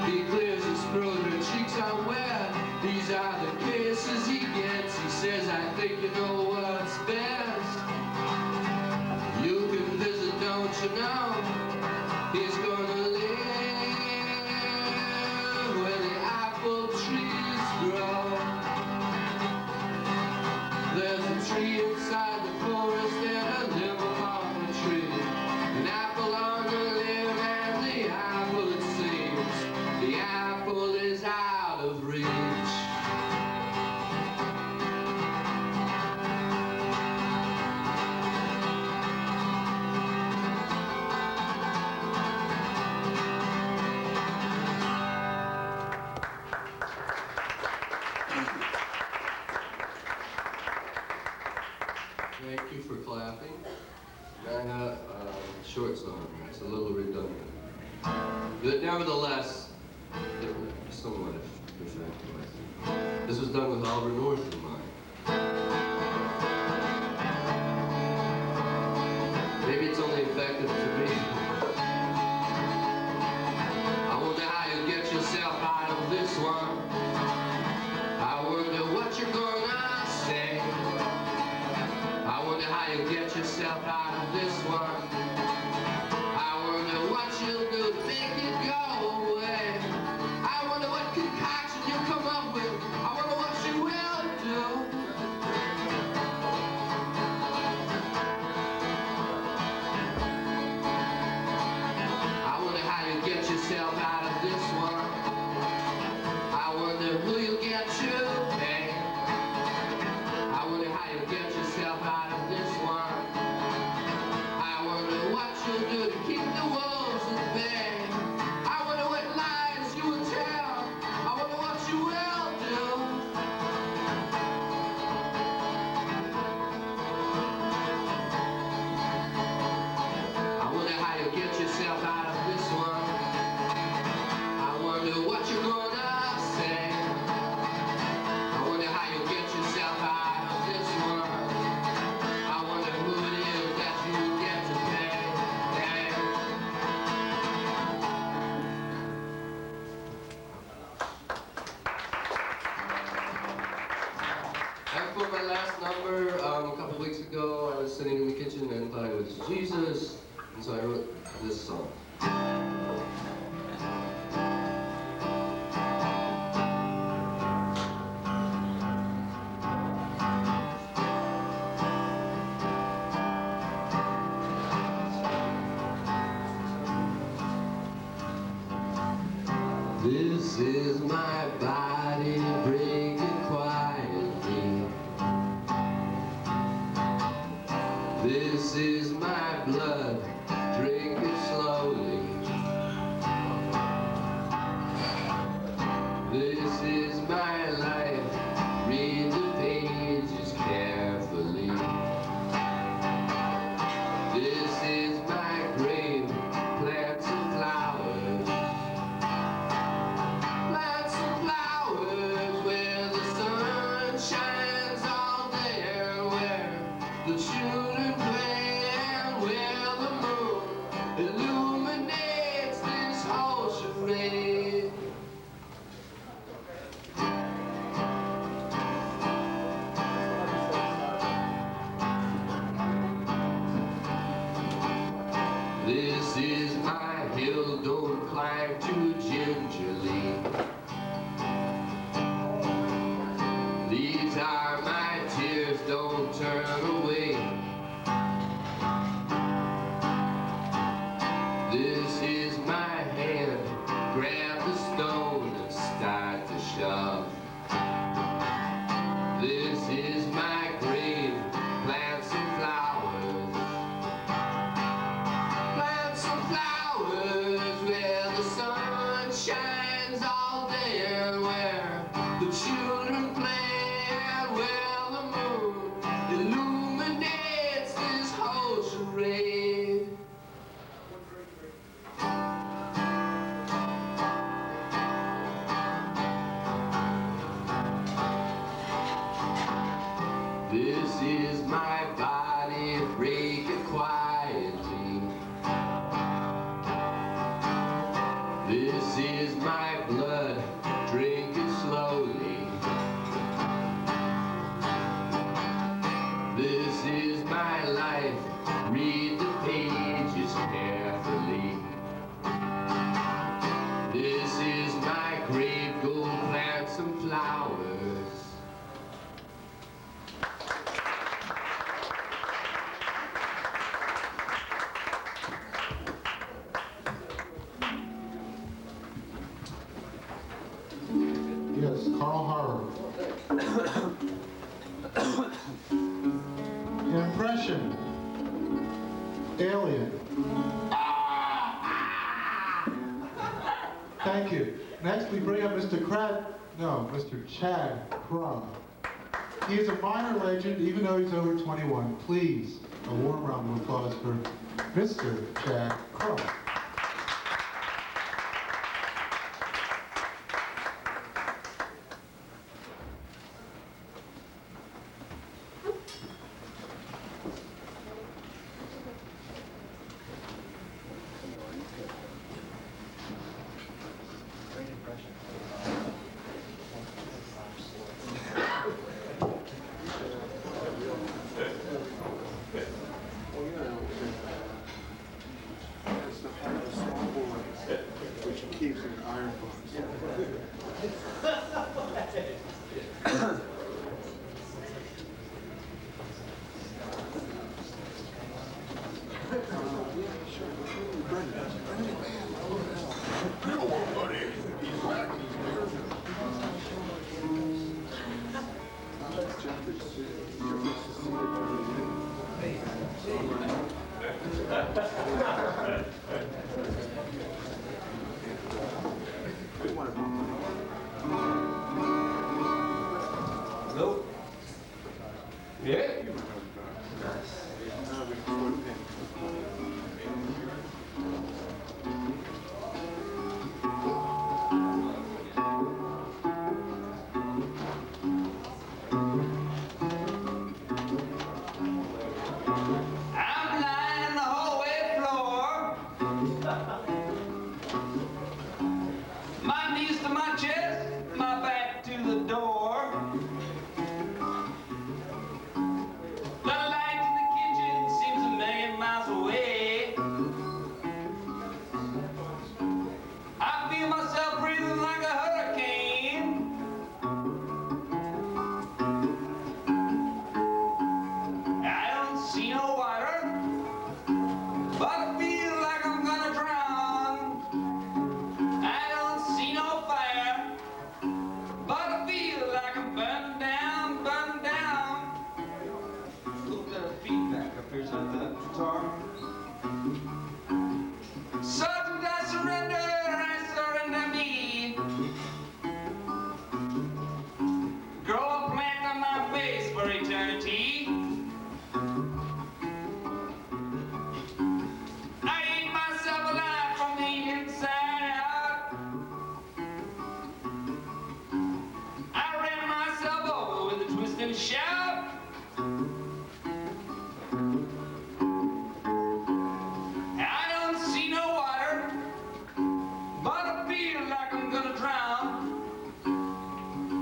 He clears his throat, her cheeks are wet. These are the cases he gets. He says, I think you know what's best. You can visit, don't you know? He's gonna live where the apple trees grow. There's a tree inside the forest and a limb upon the tree, an apple on the limb and the apple it seems the apple is out of reach. Thank you for clapping. I have a short song. It's a little redundant. But nevertheless, somewhat effective. This was done with Oliver North in mind. Maybe it's only effective to me. I wonder how you get yourself out of this one. I wonder what you're gonna say. I wonder how you get yourself out of this one. I wonder what you'll do to make it go away. I wonder what concoction you'll come up with. I wonder what you will do. I wonder how you get yourself out of this one. I wonder who you'll get to pay. I wonder how you get yourself out of this one. I wonder what you'll do to keep the wolves at bay. I wonder what lies you will tell. I wonder what you will do. I wonder how you get yourself out of this one. I wonder what you're gonna say. I wonder how you get yourself out of this one. I wonder who it is that you get to pay. And for my last number, a couple weeks ago, I was sitting in the kitchen and thought it was Jesus, and so I wrote this song. This is my body breaking quietly. This is my blood drinking slowly. This is my life, read the pages carefully. This is my grave, plant some flowers. Plant some flowers where the sun shines all day and where the children play and where the moon illuminates this whole charade. This is my hill, don't climb too gingerly. These are my tears, don't turn away. This is my hand, grab the stone. start to shove. This is my grave, plant some flowers. Plant some flowers where the sun shines all day and where the children play and where the moon illuminates this whole charade. This is my body, break it quietly. This is my blood, drink it slowly. This is my life, read the pages carefully. This is my grave, go plant some flowers. Yes, Carl Haarer. Your impression. Alien. Thank you. Next, we bring up Mr. Chad Crumm. He is a minor legend, even though he's over 21. Please, a warm round of applause for Mr. Chad Crumm. Keeps an iron box. Nope. Yeah? I'm lying on the hallway floor. My knees to my chest, my back to the door. The light in the kitchen seems a million miles away. I feel myself breathing like a hurricane. I don't see no water, but I feel like I'm gonna drown. I don't see no fire, but I feel like I'm burning down, burning down. A little bit of feedback up here's on the guitar. Sergeant, I surrender me. Grow a plant on my face for eternity. I ate myself alive from the inside out. I ran myself over with a twist and a shout. I don't see no water, but I feel like I'm gonna drown.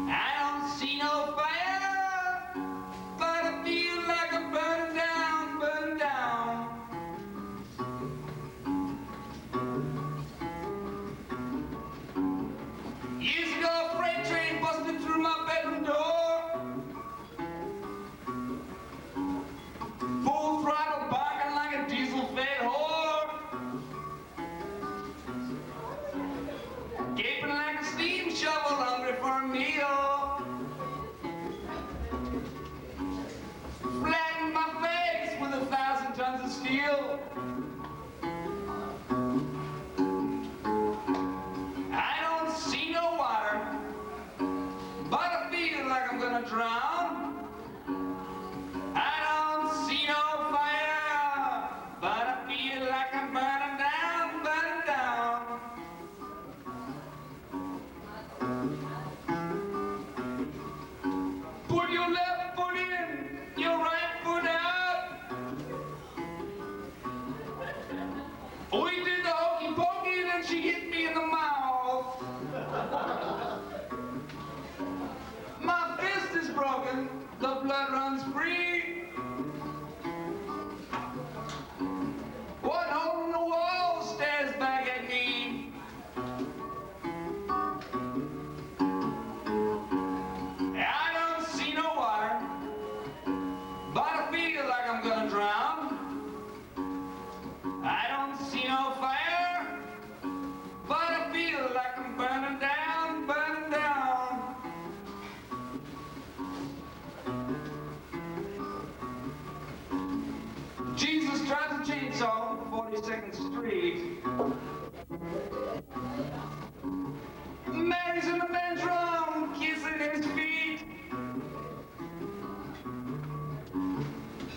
I don't see no fire, but I feel like I'm burning down, burning down. Years ago, a freight train busted through my bedroom door. Full throttle barking like a diesel-fed whore. Gaping like a steam needle. Flatten my face with 1,000 tons of steel. I don't see no water, but I feel like I'm gonna drown. I don't see no fire, but I feel like I'm burning down, burning down. Put your left foot in, your right foot out. We did the hokey pokey and then she hit me in the mouth. My fist is broken, the blood runs free. One hole in the wall stares back at me. I don't see no water, but I feel like I'm gonna drown. I don't see no fire, but I feel like I'm burning down, burning down. Jesus drives a chainsaw on 42nd Street. Mary's in the bedroom, kissing his feet.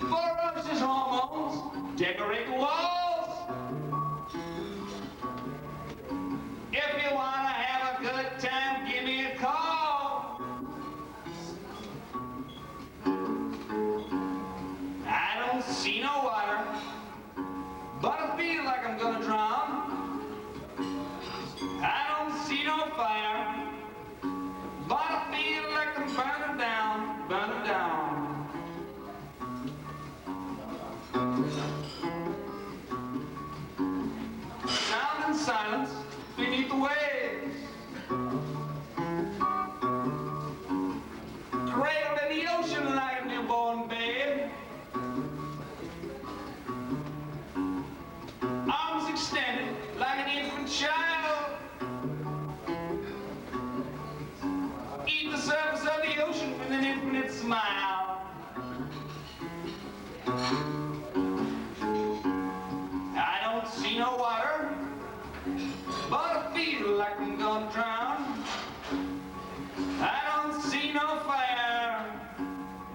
Ferocious hormones decorate the walls. If you want to have a good time, give me a call. I don't see no water, but I feel like I'm gonna drown. I don't see no fire, but I feel like I'm burning down, burning down. Sound and silence beneath the waves. Cradled in the ocean like a newborn babe. Arms extended like an infant child. Eat the surface of the ocean with an infinite smile. I don't see no water, but I feel like I'm gonna drown. I don't see no fire,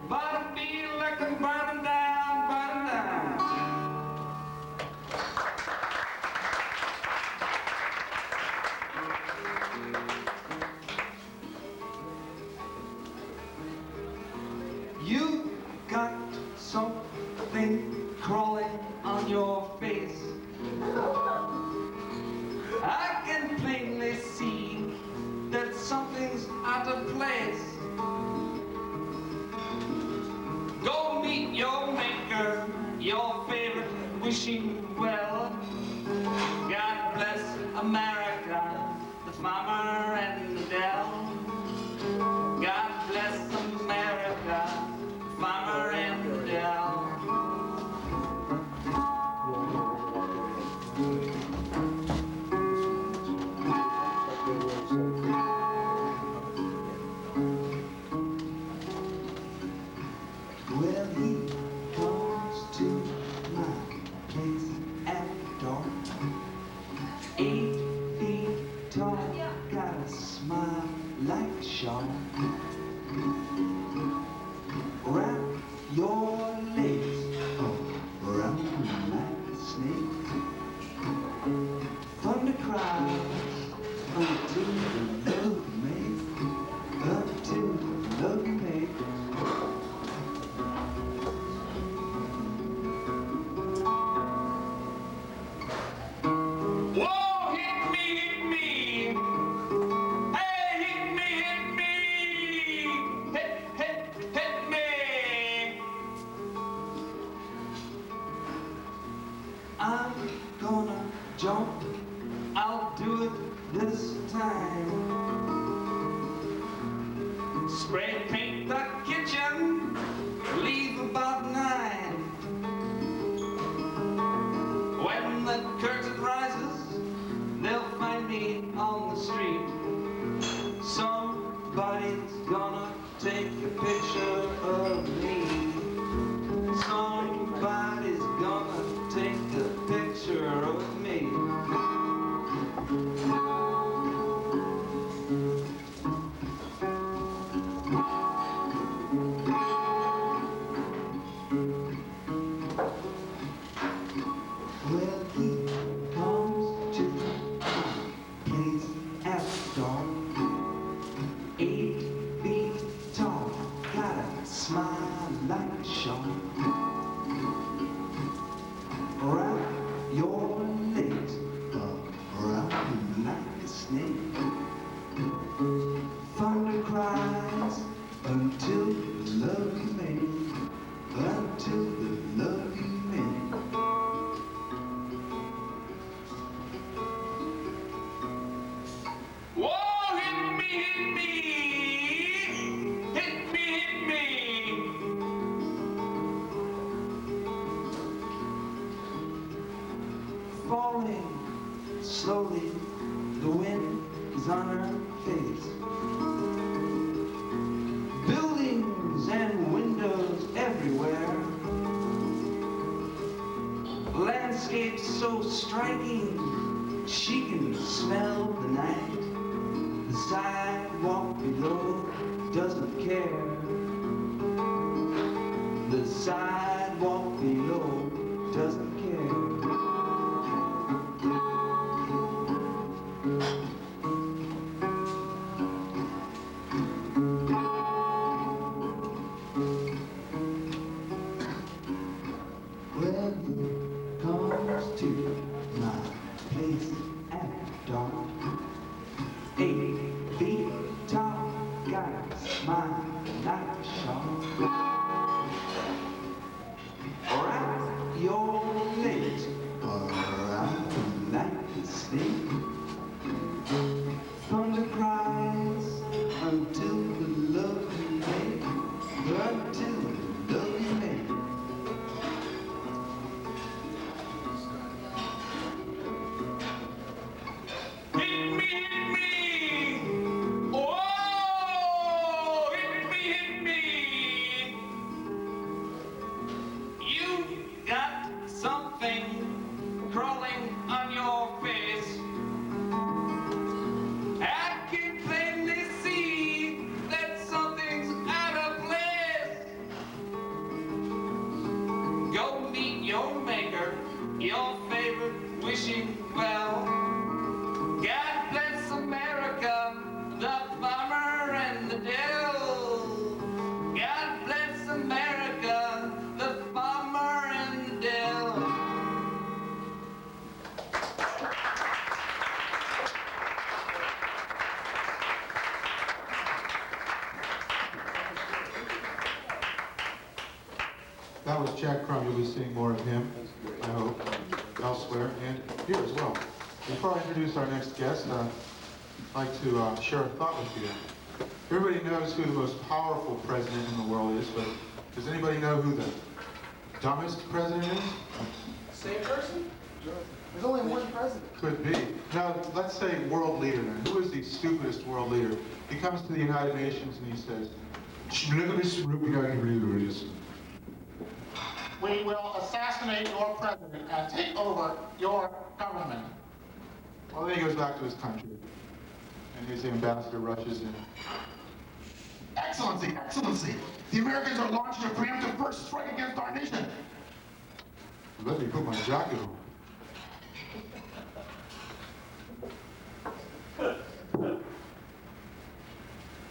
but I feel like I'm burning down, burning down. You got something crawling on your face. I can plainly see that something's out of place. Go meet your maker, your favorite, wishing well. God bless America, the farmer and the dell. God bless America, the farmer and the dell. Well, he comes to my place at dawn. 8 feet tall, got a smile like a shawl. Wrap your legs around like a snake. Thunder cries until the love makes, until the love makes. Whoa, hit me, hit me. Hey, hit me, hit me. Hit me. I'm gonna jump, I'll do it this time. Spray paint the kitchen, leave about 9. When the curtain rises, they'll find me on the street. Some Somebody's gonna take a picture of me. Somebody's gonna take a picture of me. Well, he comes to my place after dark. 8 feet tall, got a smile like a shark. Wrap your legs around like a snake. Thunder cries until the love you made, until the love you made. Whoa, hit me, hit me. Hit me, hit me. Falling slowly, the wind is on her face. Buildings and windows everywhere. Landscape so striking, she can smell the night. The sidewalk below doesn't care. The sidewalk below doesn't care. Well, he comes to my place at dawn. 8 feet tall, got a smile like a shark. Wrap your legs around like a snake. Thunder cries until the love you make, until the love you make. Hit me, hit me. Oh, hit me, hit me. You got something crawling on your face. I can plainly see that something's out of place. Go meet your maker, your favorite wishing well. God bless America, the farmer and the Dell. God bless America, the farmer and the Dell. That was Jack Crumm. You'll be seeing more of him, I hope, elsewhere and here as well. Before I introduce our next guest, I'd like to share a thought with you. Everybody knows who the most powerful president in the world is, but does anybody know who the dumbest president is? Same person? There's only one president. Could be. Now, let's say world leader then. Who is the stupidest world leader? He comes to the United Nations and he says, We will assassinate your president and take over your government. well, then he goes back to his country. And his ambassador rushes in. Excellency, Excellency, the Americans are launching a preemptive first strike against our nation. Let me put my jacket on.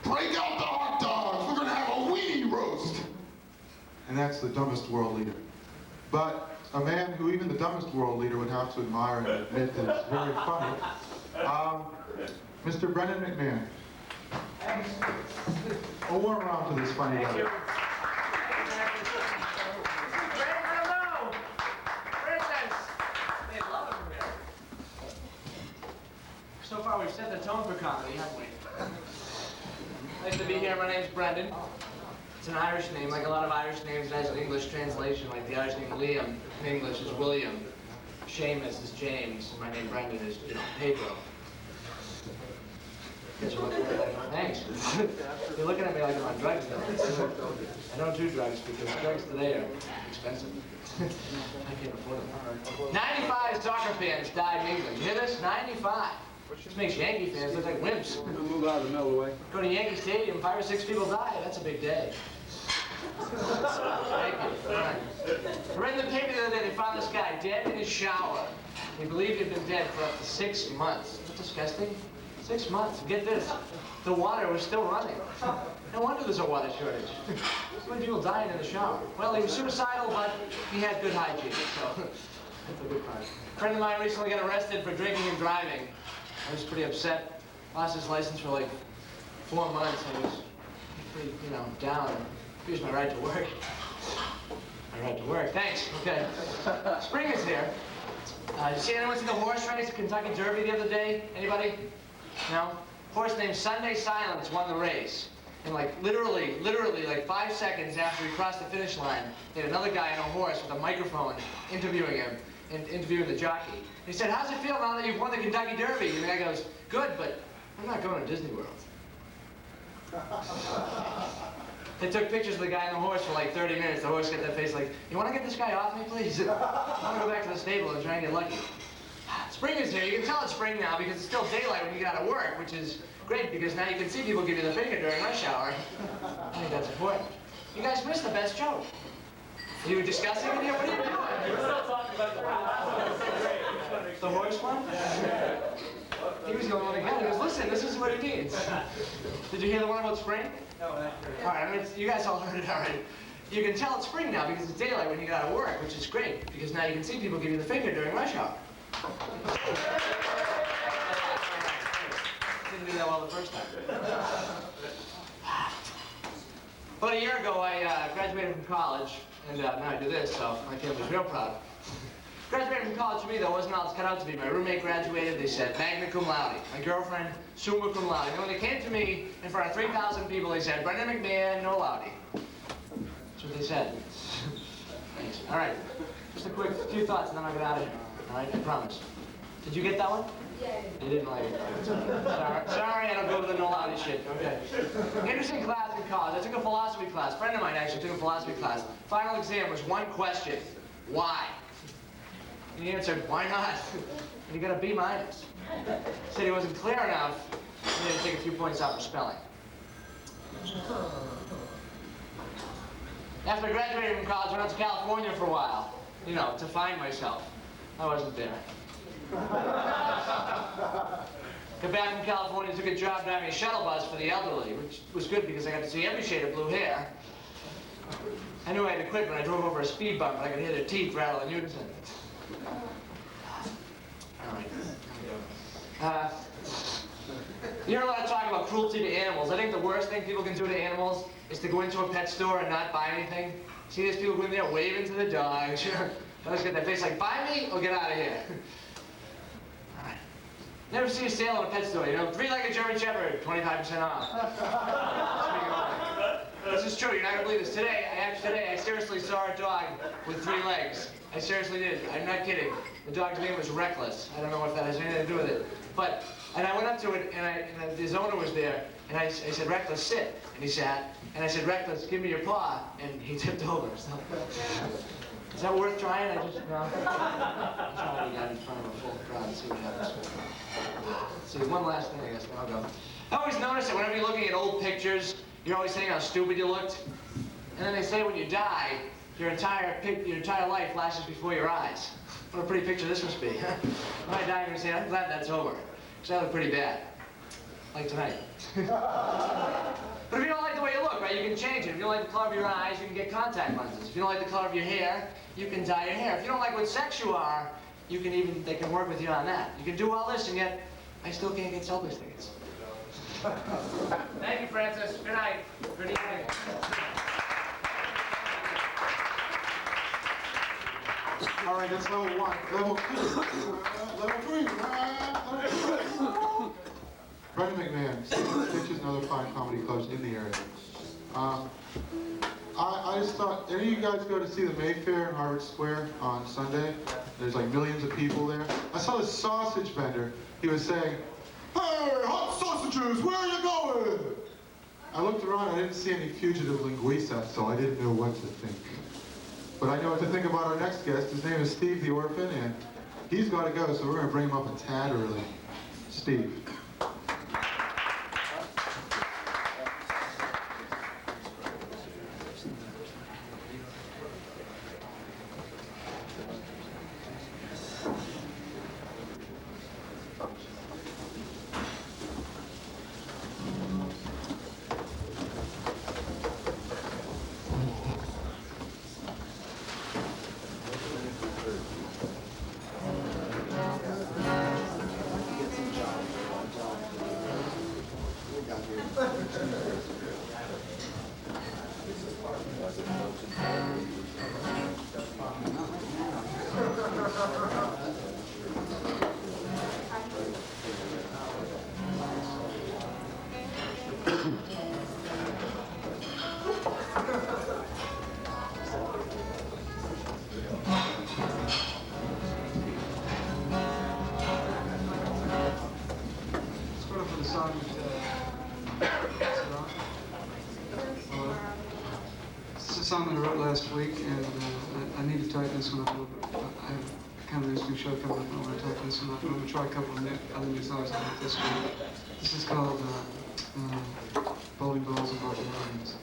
Break out the hot dogs. We're going to have a weenie roast. And that's the dumbest world leader. But a man who even the dumbest world leader would have to admire and admit that it's very funny. Mr. Brenden McMahon. Thanks. A warm round to this funny guy. Hello. Very nice. They love it here. So far, we've set the tone for comedy, haven't we? Nice to be here. My name's Brenden. It's an Irish name. Like a lot of Irish names, it has an English translation. Like the Irish name Liam in English is William. Seamus is James. My name Brenden is, Pedro. Guess what? thanks. You're looking at me like I'm on drugs now. I don't do drugs because drugs today are expensive. I can't afford them. 95 soccer fans died in England. You hear this? 95. Which makes Yankee fans look like wimps. Move out of the middle way. Go to Yankee Stadium, 5 or 6 people die. That's a big day. Thank you. All right. I read in the paper the other day they found this guy dead in his shower. They believed he'd been dead for up to 6 months. Isn't that disgusting? 6 months. Get this. The water was still running. No wonder there's a water shortage. So many people dying in the shower. Well, he was suicidal, but he had good hygiene, so that's a good part. A friend of mine recently got arrested for drinking and driving. I was pretty upset. Lost his license for like 4 months. I was pretty, down. Here's my right to work. My right to work. Thanks. Okay. Spring is here. You see anyone see the horse race at Kentucky Derby the other day? Anybody? No? A horse named Sunday Silence won the race. And like literally like 5 seconds after he crossed the finish line, they had another guy on a horse with a microphone interviewing him and interviewing the jockey. He said, "How's it feel now that you've won the Kentucky Derby?" And the guy goes, "Good, but I'm not going to Disney World." They took pictures of the guy on the horse for like 30 minutes. The horse got that face like, "You want to get this guy off me, please? I want to go back to the stable and try and get lucky." Spring is here. You can tell it's spring now because it's still daylight when you get out of work, which is great because now you can see people give you the finger during rush hour. I think that's important. You guys missed the best joke. You were discussing it here? What are you doing? We're still talking about the horse one? He was the only one again. He goes, "Listen, this is what he means." Did you hear the one about spring? No, not all right, I mean, you guys all heard it already. You can tell it's spring now because it's daylight when you get out of work, which is great because now you can see people give you the finger during rush hour. Didn't do that well the first time. About a year ago, I graduated from college, and now I do this, so my family's real proud. Graduating from college for me, though, wasn't all it's cut out to be. My roommate graduated, they said, magna cum laude. My girlfriend, summa cum laude. And when they came to me in front of 3,000 people, they said, Brenden McMahon, no laude. That's what they said. Thanks. All right. Just a quick few thoughts, and then I'll get out of here. All right? I promise. Did you get that one? Yeah. You didn't like it. Sorry, I don't go to the no laude shit. Okay. Interesting class in college. I took a philosophy class. A friend of mine actually took a philosophy class. Final exam was one question. Why? And he answered, why not? And he got a B-. Said he wasn't clear enough, and he had to take a few points out for spelling. After I graduated from college, I went out to California for a while, to find myself. I wasn't there. Got back from California, took a job driving a shuttle bus for the elderly, which was good because I got to see every shade of blue hair. I knew I had to quit when I drove over a speed bump, but I could hear their teeth rattle in unison. All right. You hear a lot of talk about cruelty to animals. I think the worst thing people can do to animals is to go into a pet store and not buy anything. See these people go in there waving to the dogs. Dogs get that face like, buy me or get out of here. All right. Never see a sale in a pet store, 3-legged German Shepherd, 25% off. This is true, you're not gonna believe this. Today I seriously saw a dog with 3 legs. I seriously did, I'm not kidding. The dog's name was Reckless. I don't know if that has anything to do with it. And I went up to it, and his owner was there, and I said, Reckless, sit. And he sat, and I said, Reckless, give me your paw. And he tipped over. So. Is that worth trying? I'm trying out in front of a full crowd and see what happens. Let's see, one last thing, I guess, then I'll go. I always notice that whenever you're looking at old pictures, you're always saying how stupid you looked. And then they say when you die, your entire life flashes before your eyes. What a pretty picture this must be. When I die, I'm going to say, I'm glad that's over. Because I look pretty bad. Like tonight. But if you don't like the way you look, right, you can change it. If you don't like the color of your eyes, you can get contact lenses. If you don't like the color of your hair, you can dye your hair. If you don't like what sex you are, they can work with you on that. You can do all this, and yet, I still can't get Celtics tickets. Thank you, Francis. Good night. Good evening. All right, that's level 1. Level 2. Level 3. Brenden McMahon, Stitches and other fine comedy clubs in the area. I just thought, any of you guys go to see the Mayfair in Harvard Square on Sunday? There's like millions of people there. I saw this sausage vendor. He was saying, "Hey, hot sausage Passengers, where are you going? I looked around, I didn't see any fugitive linguists, so I didn't know what to think. But I know what to think about our next guest. His name is Steve the Orphan, and he's got to go, so we're going to bring him up a tad early. Steve. Song I wrote last week, and I need to tighten this one up a little bit. I have kind of an interesting show coming up, and I want to tighten this one up. I'm going to try a couple of other new songs I wrote this week. This is called Bowling Balls and Barbarians.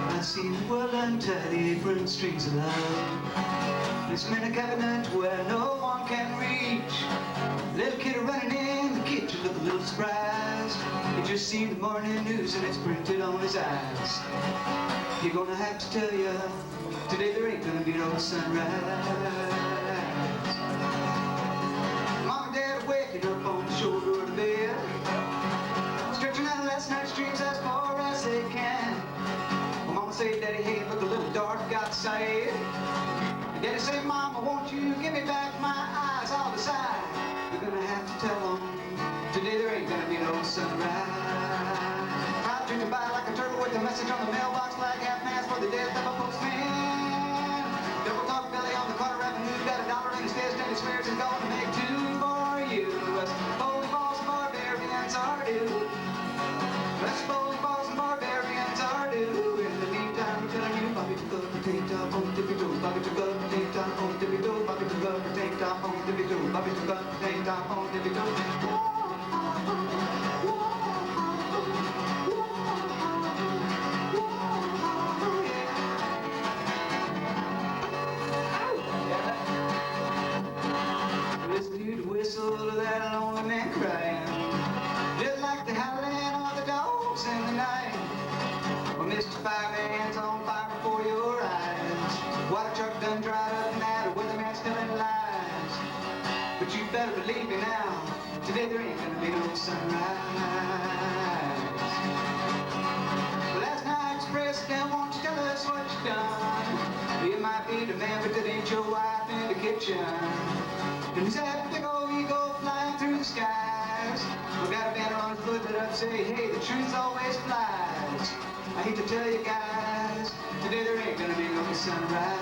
I see the world untie the apron strings of love. This man a cabinet where no one can reach. Little kid running in the kitchen, look a little surprised. He just seen the morning news and it's printed on his eyes. You're gonna have to tell ya, today there ain't gonna be no sunrise. Mom and Dad are waking up on the shoulder of the bed, stretching out last night's dreams as far as they can. Well, Mama say, Daddy, hey, look a little dark outside. And Daddy say, Mama, won't you give me back my eyes? I'll decide. You're gonna have to tell them, today there ain't gonna be no sunrise. I'll drink it by like a turtle with a message on the mailbox, like half mass for the death of a postman. Double talk belly on the corner avenue, got $1 in his fist and he swears he's gonna make two for you. Us bowling balls and barbarians are due. Us bowling balls and barbarians are due. In the meantime, we're telling you, Bobby took up the tape top on tippy toe, Bobby took up the tape top on tippy toe, Bobby took up the tape top on tippy toe, Bobby took up the tape top on tippy toe. Listen to the whistle of that lonely man crying, just like the howling of the dogs in the night. Well, Mr. Fireman's on fire before your eyes. Water truck done dried up now, the weatherman's telling lies. But you better believe me now, today there ain't gonna be no sunrise. Last night's president won't you tell us what you done. You might be the man, but that ain't your wife in the kitchen. And he's had a big old eagle flying through the skies. We got a banner on his foot that up say, hey, the truth always flies. I hate to tell you guys, today there ain't gonna be no sunrise.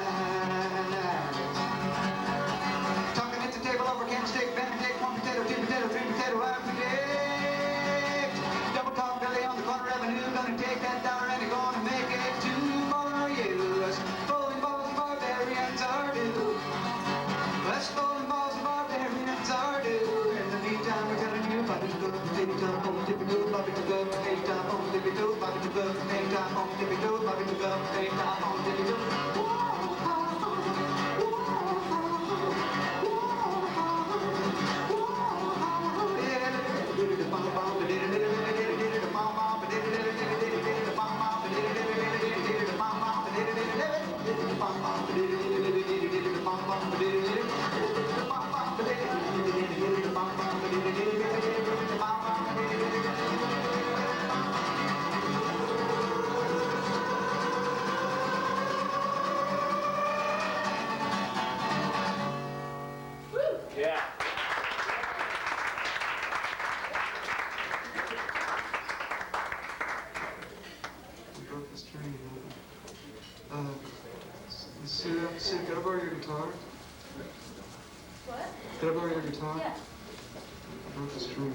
Talking at the table over candlestick, band take 1 potato, 2 potato, 3 potato, I predict. Double talk belly on the corner avenue, gonna take that $1 and they're gonna make it 2 for you. Us bowling balls and barbarians are due. Us bowling balls and barbarians are due. In the meantime, we're telling you, Bobby to go to the tape top on tippy toe, Bobby to go to the tape top on tippy toe, Bobby to go to the tape top on tippy toe, Bobby to go to the tape top on tippy toe. guitar? What? Did I borrow your guitar? Yeah. I broke the string.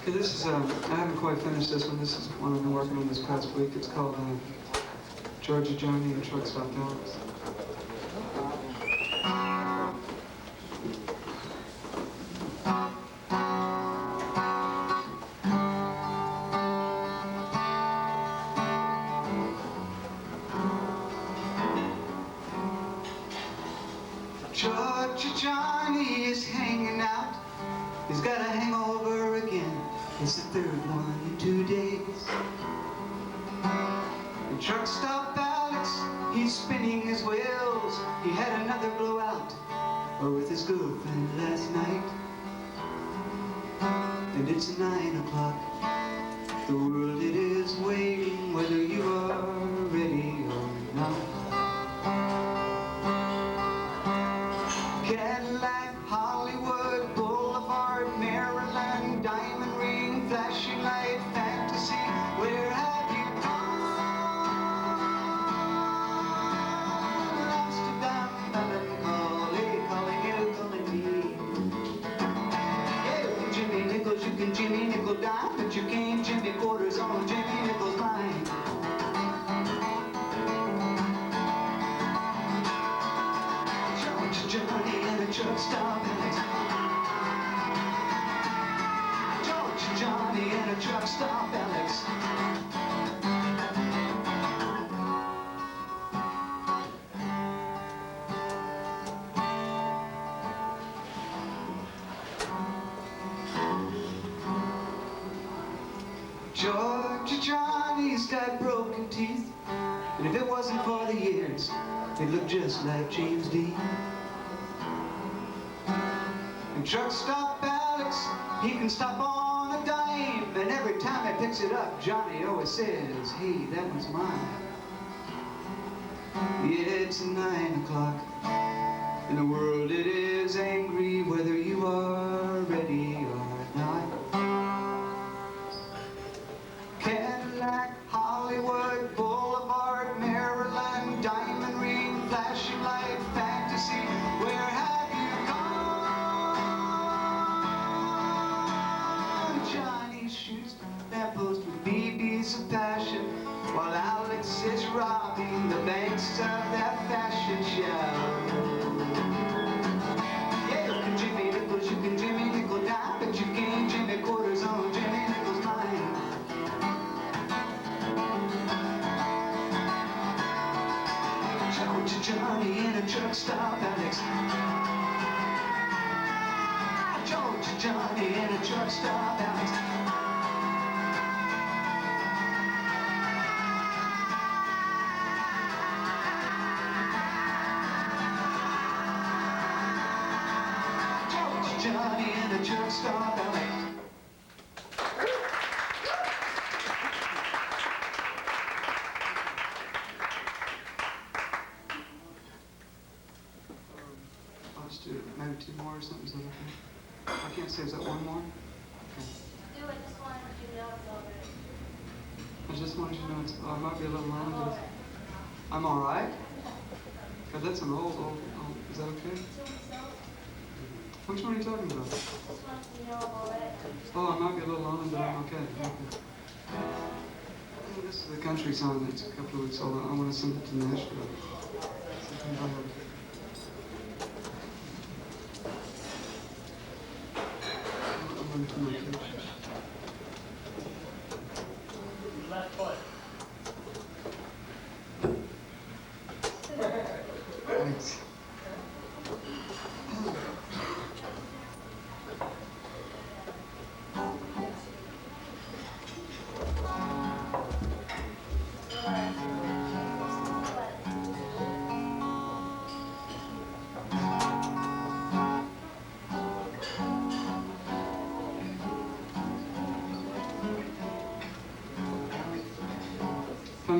Okay, this is, I haven't quite finished this one. This is one I've been working on this past week. It's called Georgia Johnny and Truck Stop Alex. Georgia Johnny is hanging out. He's got a hangover again. It's the third one in 2 days. And Truck Stop Alex, he's spinning his wheels. He had another blowout with his girlfriend last night. And it's 9 o'clock. The world it is waiting, whether you are ready or not. Cadillac, Hollywood, Boulevard, Maryland, diamond ring, flashing light, fantasy, where have you gone? Amsterdam, melancholy, calling me. Yeah, you can Jimmy Nichols, you can Jimmy Nickel dime, but you can't Jimmy quarters on Jimmy Nichols' line. Johnny and a truck stop Alex. Georgia Johnny and a truck stop Alex. Georgia Johnny's got broken teeth, and if it wasn't for the years, he'd look just like James Dean. And Truck Stop Alex, he can stop on a dime, and every time he picks it up, Johnny always says, hey, that one's mine. Yeah, it's 9 o'clock, and the world it is angry, whether you are ready or not. Cadillac, Hollywood, Boulevard, Maryland, diamond ring, flashing light, fantasy, where have you gone? Johnny shoots lamppost with BBs of passion, while Alex is robbing the banks of that fashion show. Yeah, you can Jimmy Nichols, you can Jimmy Nickel dime, but you can't Jimmy quarters on Jimmy Nichols' mind. Georgia Johnny in a truck stop Alex. Georgia Johnny in a truck stop Alex. Georgia Johnny in a truck stop Alex. Let's do maybe 2 more or something. Is that okay? I can't say, is that 1 more? Okay. Do it, just wanted you to know it's over. I just wanted you to know it's, I might be a little long, but I'm all right. God, that's an old, is that okay? Which one are you talking about? Just wanted you to know I'm all right. Oh, I might be a little long, but I'm okay. This is a country song that's a couple of weeks old. I want to send it to Nashville. Left foot. Thanks.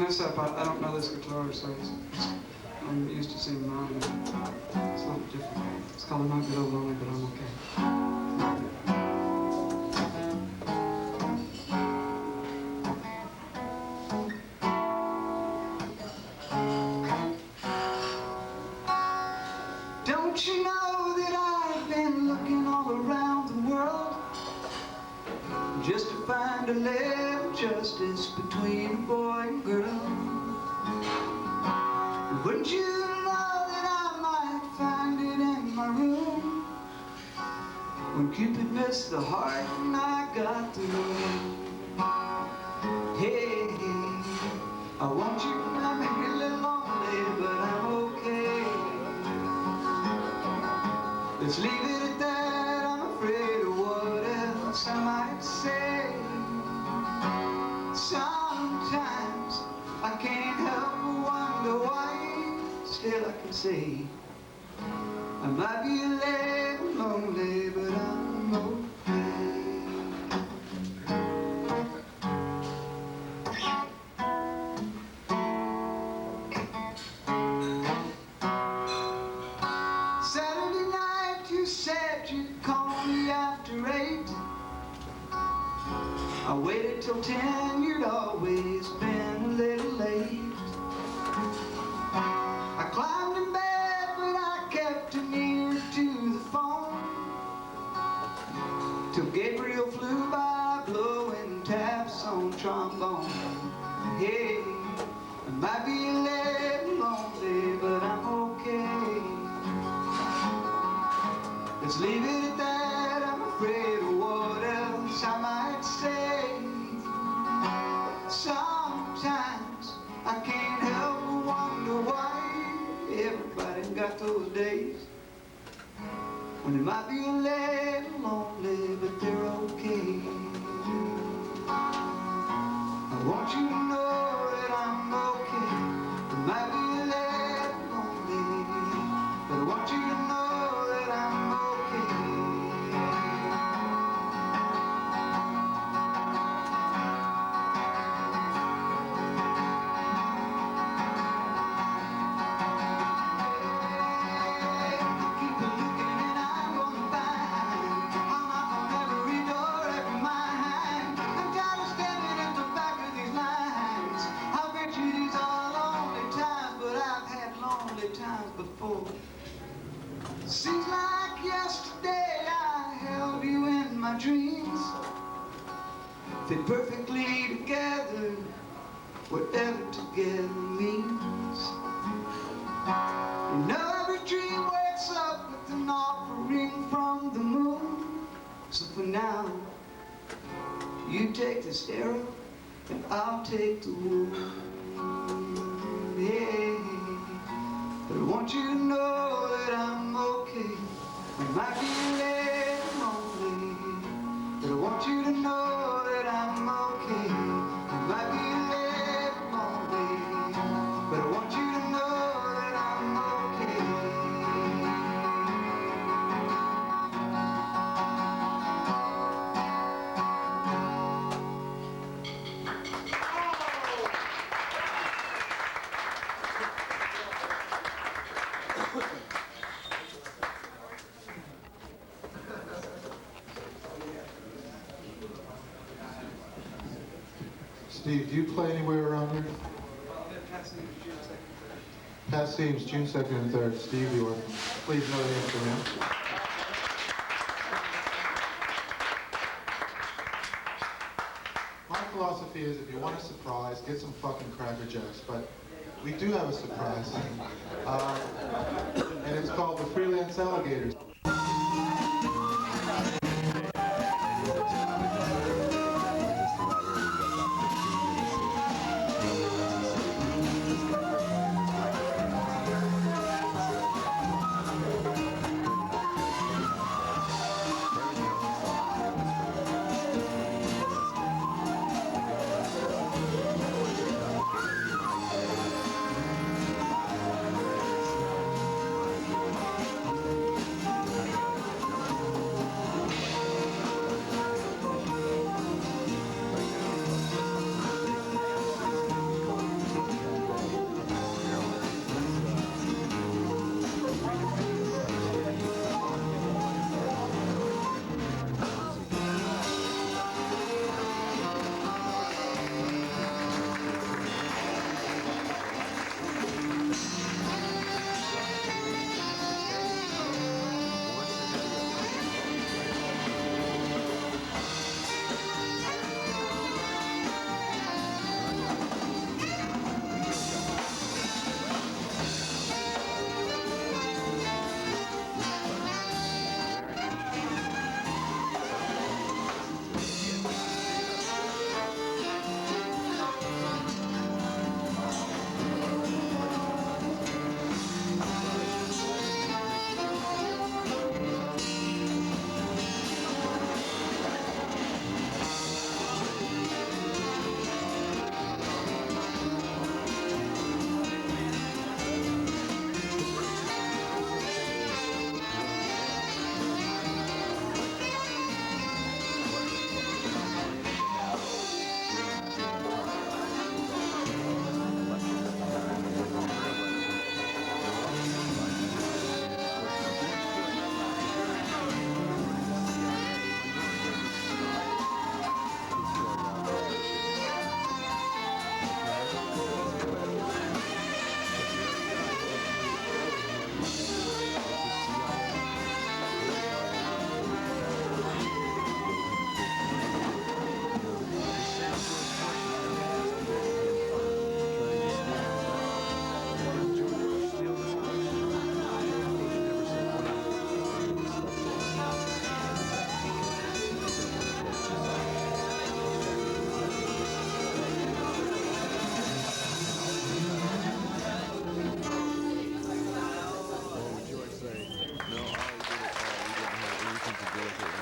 mess up. I don't know this guitar, so I'm used to singing mine. It's a little different. It's called "I Might Be a Little Lonely, But I'm Okay." Don't you know that I've been looking all around the world just to find a little justice between a boy and girl? Wouldn't you know that I might find it in my room when Cupid missed the heart and I got the moon? Hey, I want you, I may be a little lonely, but I'm okay. Let's leave it at that. I'm afraid of what else I might say. Sometimes I can't help but wonder why. Still I can say I might be a little lonely, but I'm okay. Saturday night you said you'd call me after 8. I waited till 10, you'd always been a little late. I climbed in bed, but I kept it near to the phone till Gabriel flew by blowing taps on trombone. Hey, I might be a little lonely, but I'm okay. Let's leave it at that. I'm afraid of what else I might say. Sometimes I can't help but wonder why everybody got those days when they might be a little lonely, but they're okay. I want you to know that I'm okay. It might be a little lonely, but I want you to know that I'm okay. Times before. Seems like yesterday I held you in my dreams. Fit perfectly together, whatever together means. You know every dream wakes up with an offering from the moon. So for now, you take the arrow and I'll take the wound. Yeah. But I want you to know that I'm okay. I might be a little lonely, but I want you to know that I'm okay. I might be a little lonely, but I want you to know that I'm Steve, do you play anywhere around here? Past Seams, June 2nd and 3rd. Steve, the Orphan. Please know the name for him. My philosophy is if you want a surprise, get some fucking Cracker Jacks. But we do have a surprise. And it's called the Freelance Alligators.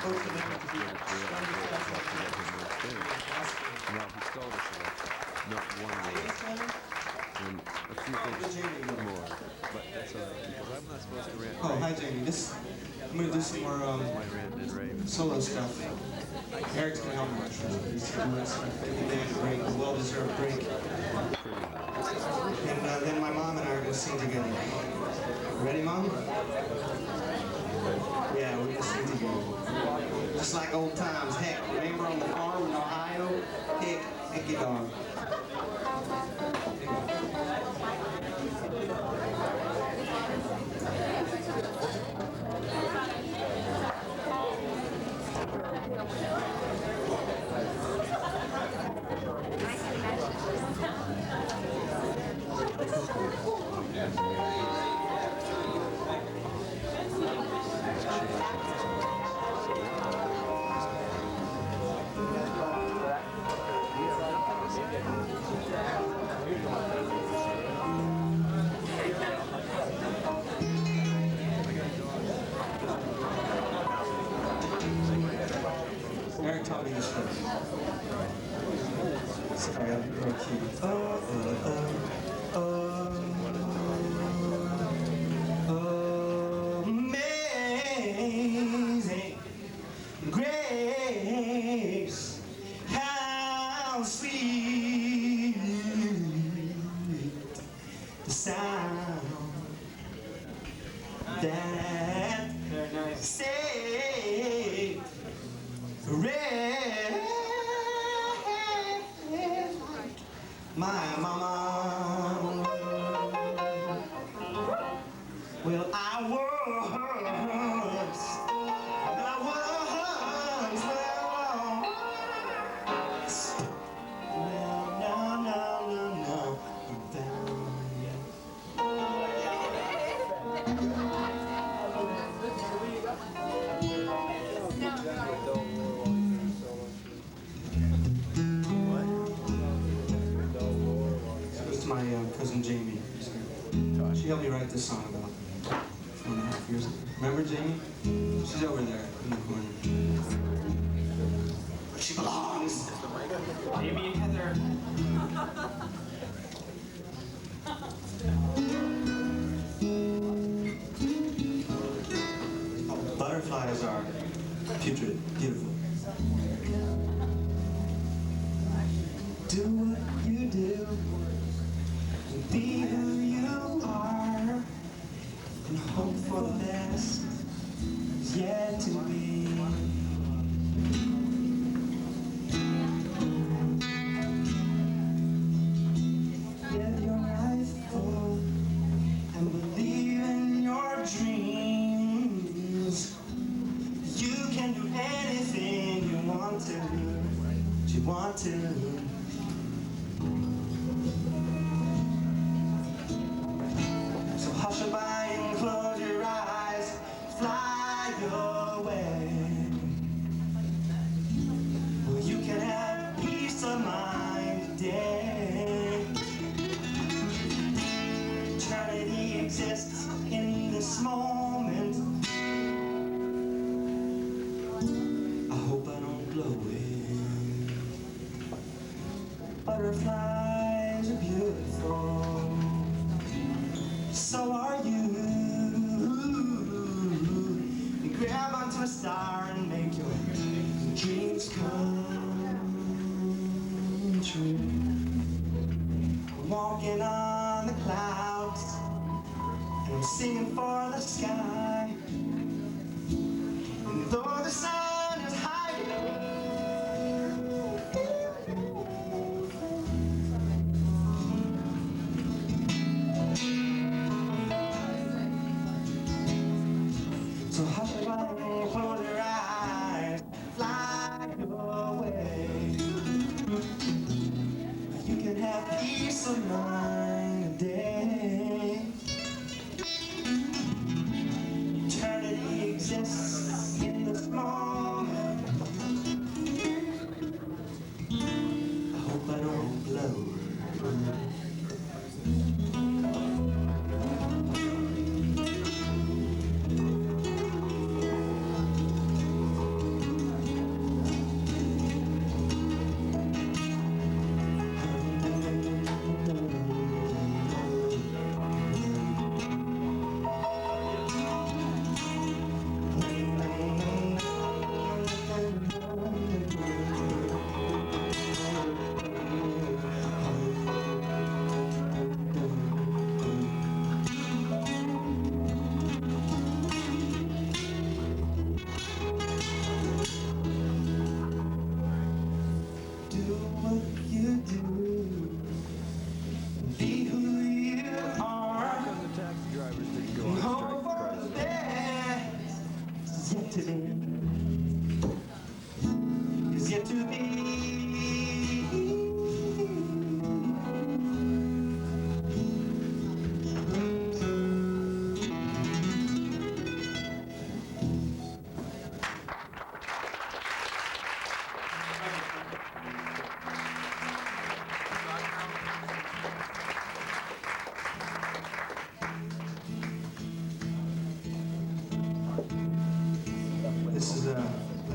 spoke to them. No, he told us that. Not one word. And a few things more. But that's all right, because I'm not supposed to rant. Oh, hi Jamie. I'm going to do some more solo stuff. Eric's going to help me. He's doing a break, a well-deserved break. And then my mom and I are going to sing together. Ready, Mom? Yeah, we're going to sing together. Just like old times. Heck, remember on the farm in Ohio? Heck, you dog. Eric taught me this first. Sorry, I'm real cute. Amazing grace, how sweet the sound that saved my mama. Well, I was no. My cousin Jamie. She helped me write this song about 4.5 years ago. Remember Jamie? She's over there in the corner. Where she belongs. Jamie and Heather. Butterflies are putrid, beautiful. Do what you do. Be who you are, and hope for the best is yet to be. Get your eyes full and believe in your dreams. You can do anything you want to, what you want to. Hush-a-bye and close your eyes, fly away. Well, you can have peace of mind today. Eternity exists in this moment. I hope I don't blow it. Butterflies are beautiful.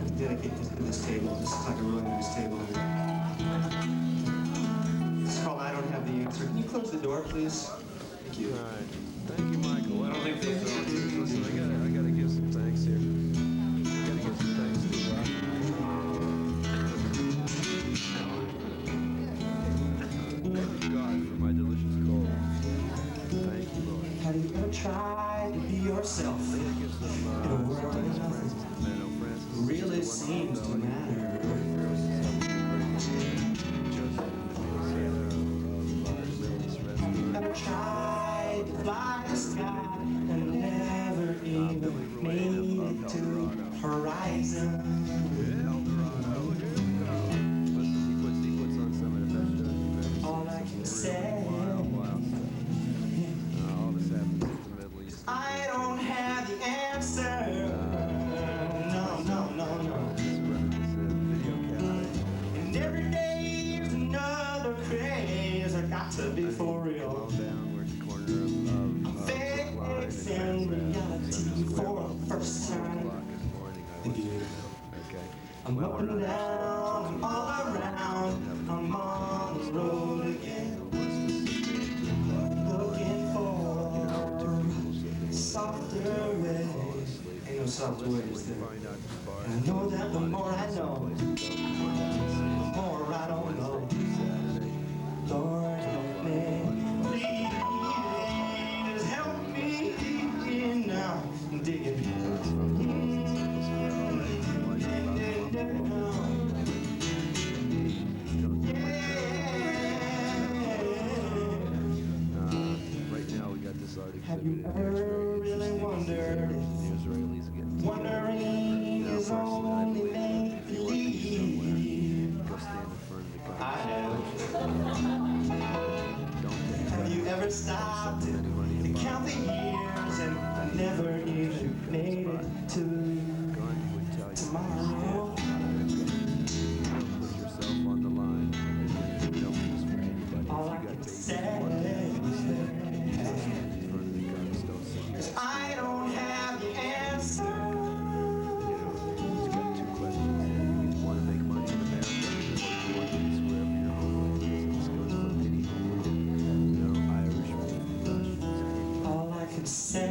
to dedicate this to this table. This is like a really nice table. It's called I Don't Have the Answer. Can you close the door, please? Thank you. All right. Thank you, Michael. I don't think so. Listen, I gotta give some thanks here. I gotta give some thanks to God for my delicious coal. Thank you, Lord. Have you ever tried to be yourself in a world where nothing really seems to matter? Ever tried to fly the sky and never even made it to the horizon? All I can say, I don't have the answer. No. And every day is another craze. I got to be for real. I'm facing reality for the first time. I'm up and down, I'm all around, I'm on the road again. Looking for softer ways. Ain't no softer ways there. And I know that the more I know, the more I don't know. Lord, help me, please help me now. Dig it. Have you ever really wondered if wondering is only make-believe? I have. Have you ever stopped to count the years and never even made it to tomorrow? All I can say is I don't have the answer. All I can say,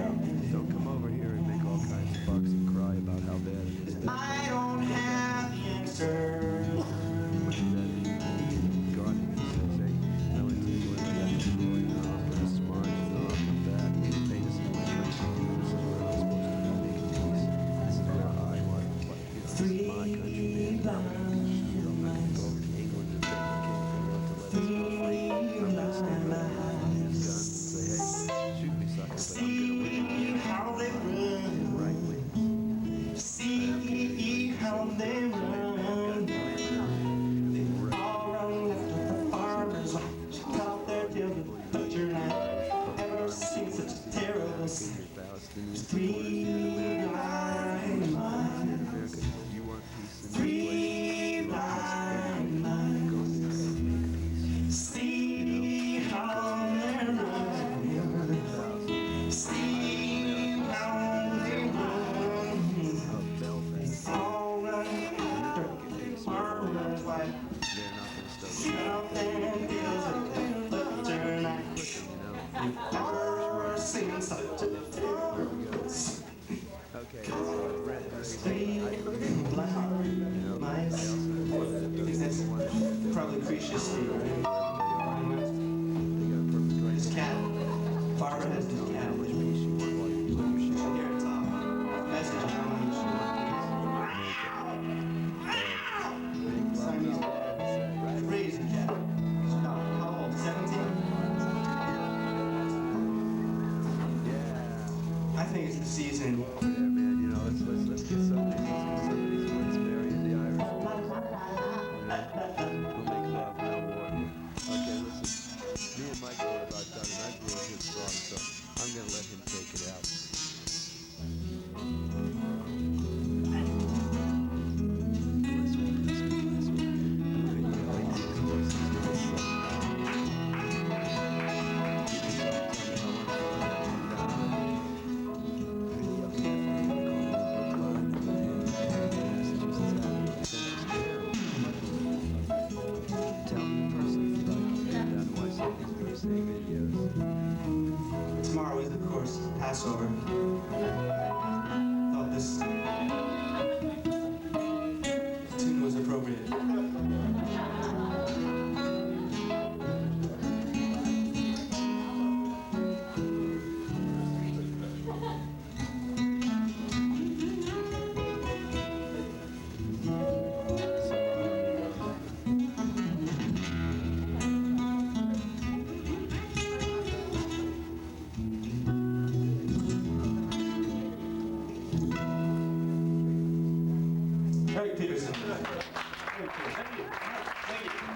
don't come over here and make all kinds of bucks and cry about how bad it is. I don't have the answer. See how they run. See how they run. They all run after the farmers. She cut off their tail with a butcher knife. Ever seen such a terrible sight? Three blind mice. Three blind mice. See how they run. See how they run. All run after sober. Thought this tune was appropriate. Harry Peterson. Thank you.